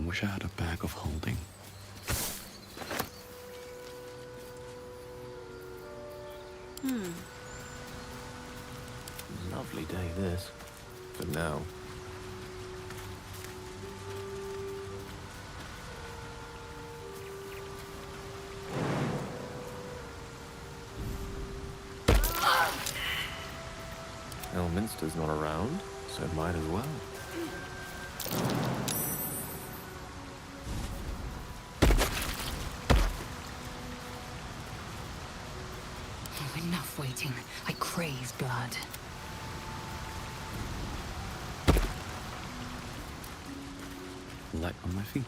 Wish I had a bag of holding. Lovely day this, for now. Elm Minster's not around, so might as well. Oh, enough waiting. I crave blood. Light on my feet.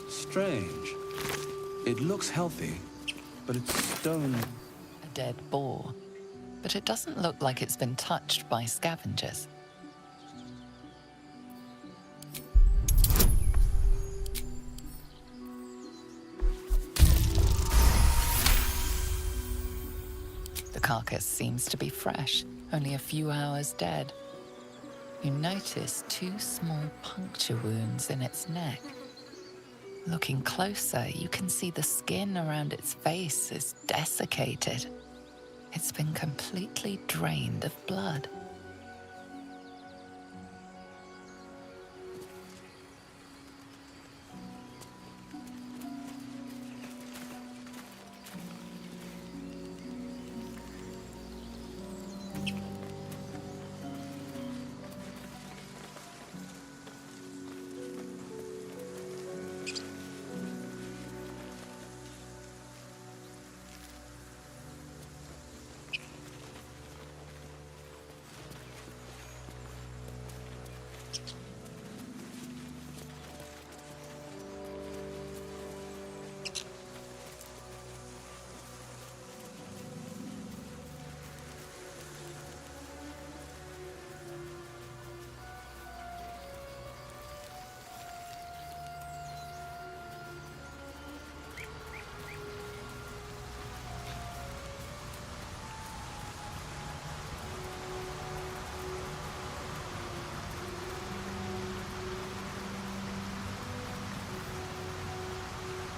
Strange. It looks healthy, but it's stone. A dead boar. But it doesn't look like it's been touched by scavengers. The carcass seems to be fresh, only a few hours dead. You notice 2 small puncture wounds in its neck. Looking closer, you can see the skin around its face is desiccated. It's been completely drained of blood.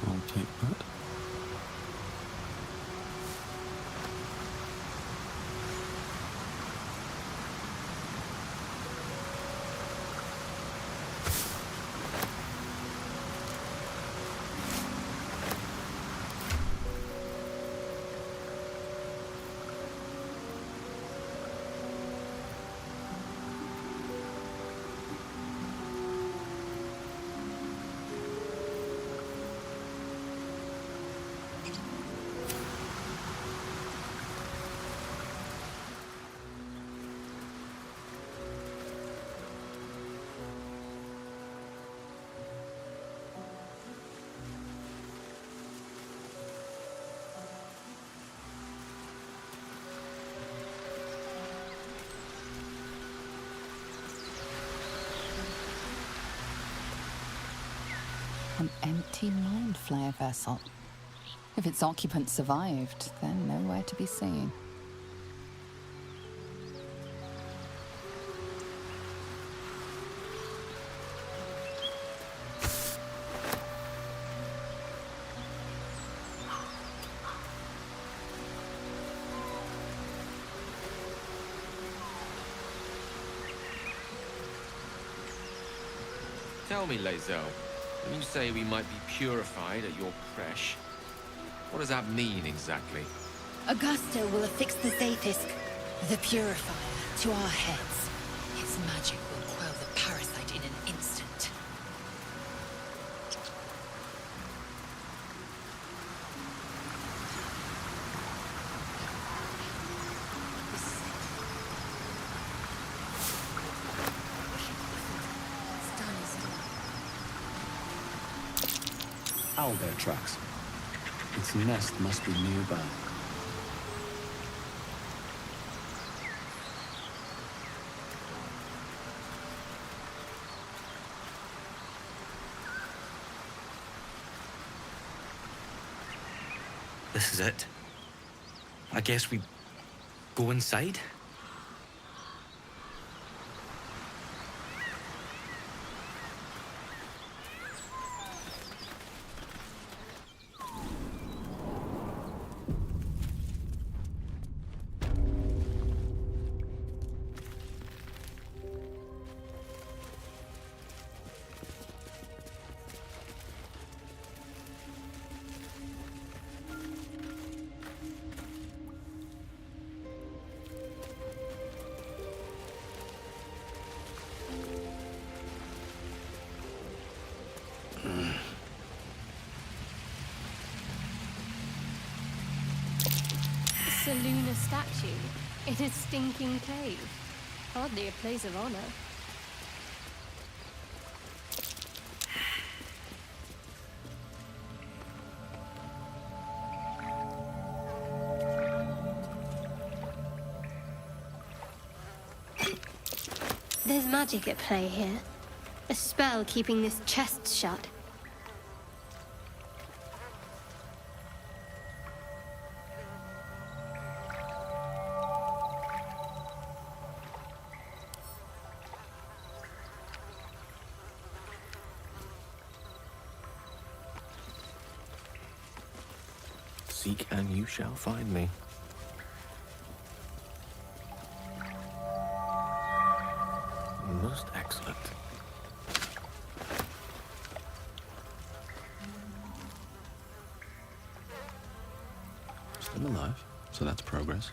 I'll take that. An empty mind flayer vessel. If its occupant survived, then nowhere to be seen. Tell me, Lae'zel, when you say we might be purified at your creche, what does that mean exactly? Augusta will affix the Zaithisk, the purifier, to our heads. Its magic will quell the parasite in an instant. Owlbear tracks. Its nest must be nearby. This is it. I guess we go inside? Seluna statue in a stinking cave. Hardly a place of honor. There's magic at play here. A spell keeping this chest shut. Seek and you shall find me. Most excellent. Still alive, so that's progress.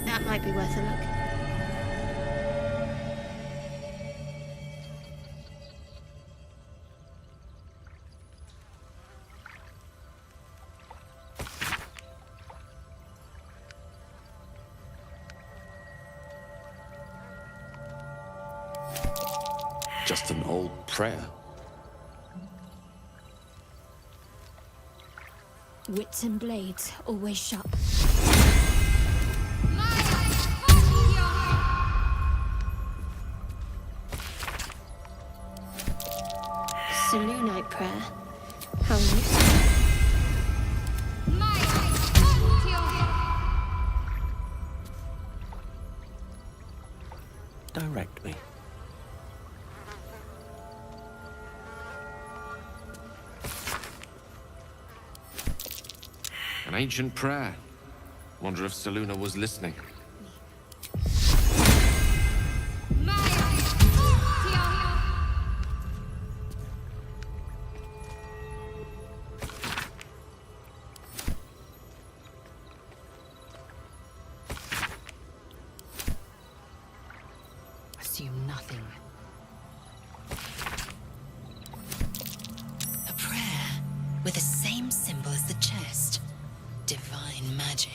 That might be worth a look. Just an old prayer. Wits and blades always sharp. Selunite prayer. How useful. Direct me. An ancient prayer. Wonder if Seluna was listening. Assume nothing. A prayer with the same symbol as the chest. Divine magic.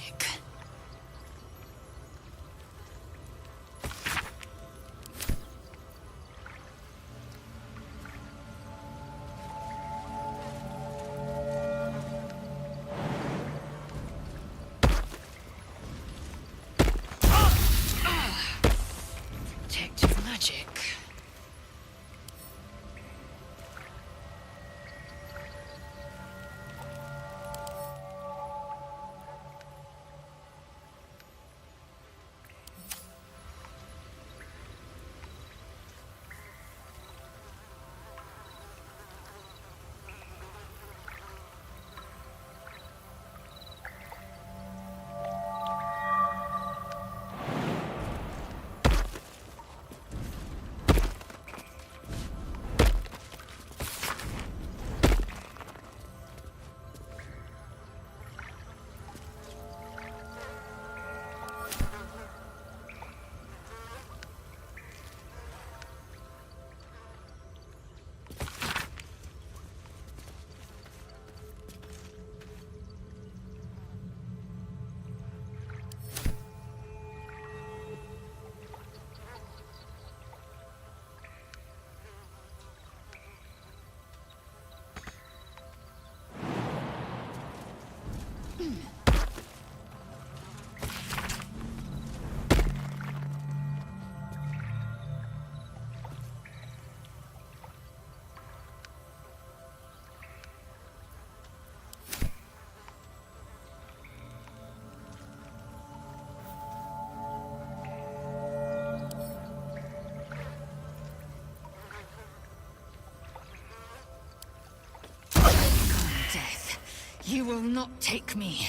You will not take me.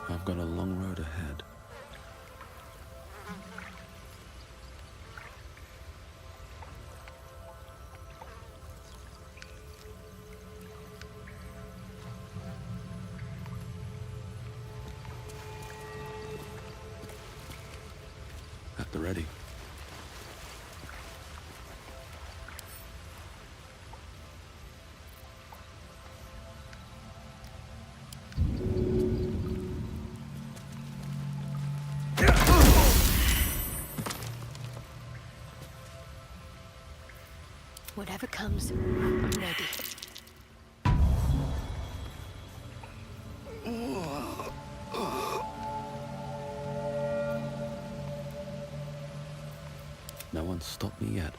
I've got a long road ahead. At the ready. Whatever comes, I'm ready. No one's stopped me yet.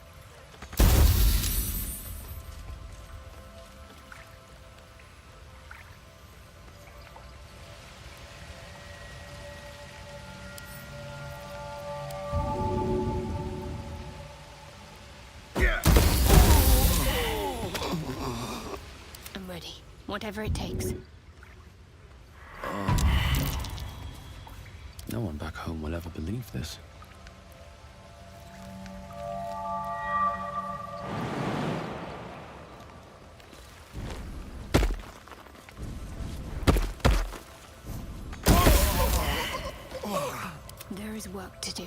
I'm ready. Whatever it takes. No one back home will ever believe this. There is work to do.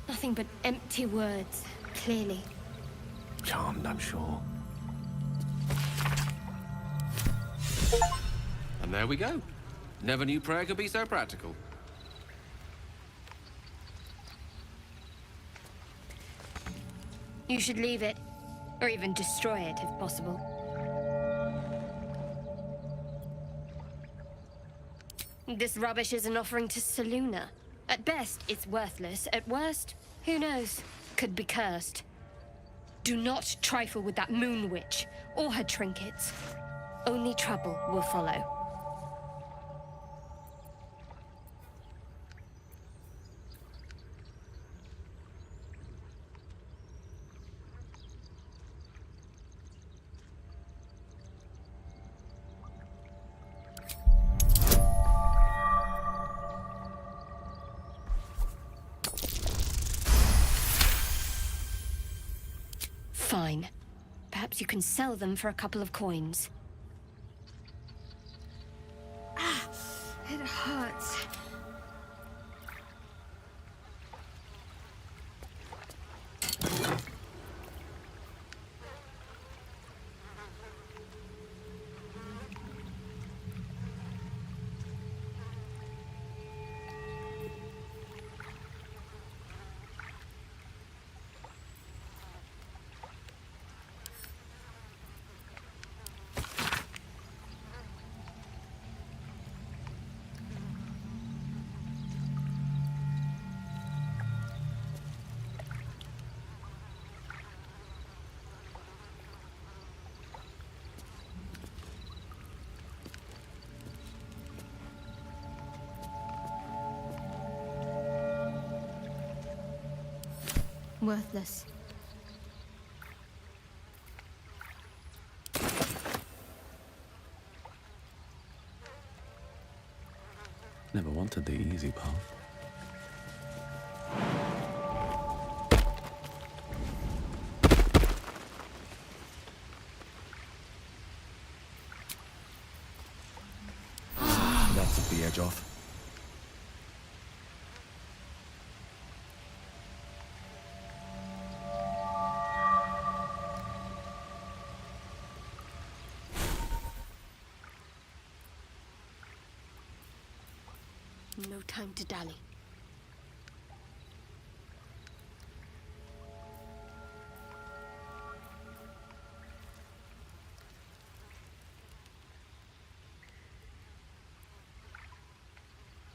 Nothing but empty words, clearly. Charmed, I'm sure. And there we go. Never knew prayer could be so practical. You should leave it, or even destroy it if possible. This rubbish is an offering to Selûne. At best, it's worthless. At worst, who knows? Could be cursed. Do not trifle with that moon witch, or her trinkets. Only trouble will follow. Fine. Perhaps you can sell them for a couple of coins. It hurts. Worthless. Never wanted the easy path. took the edge off. No time to dally.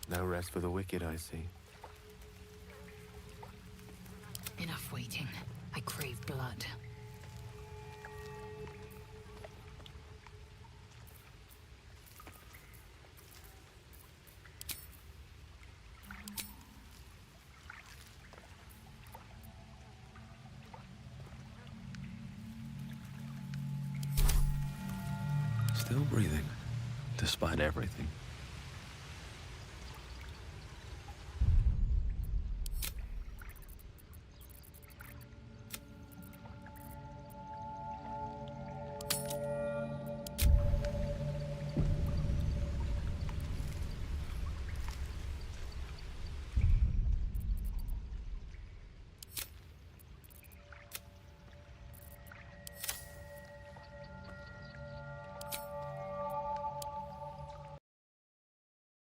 No rest for the wicked, I see. Enough waiting. I crave blood. Still breathing, despite everything.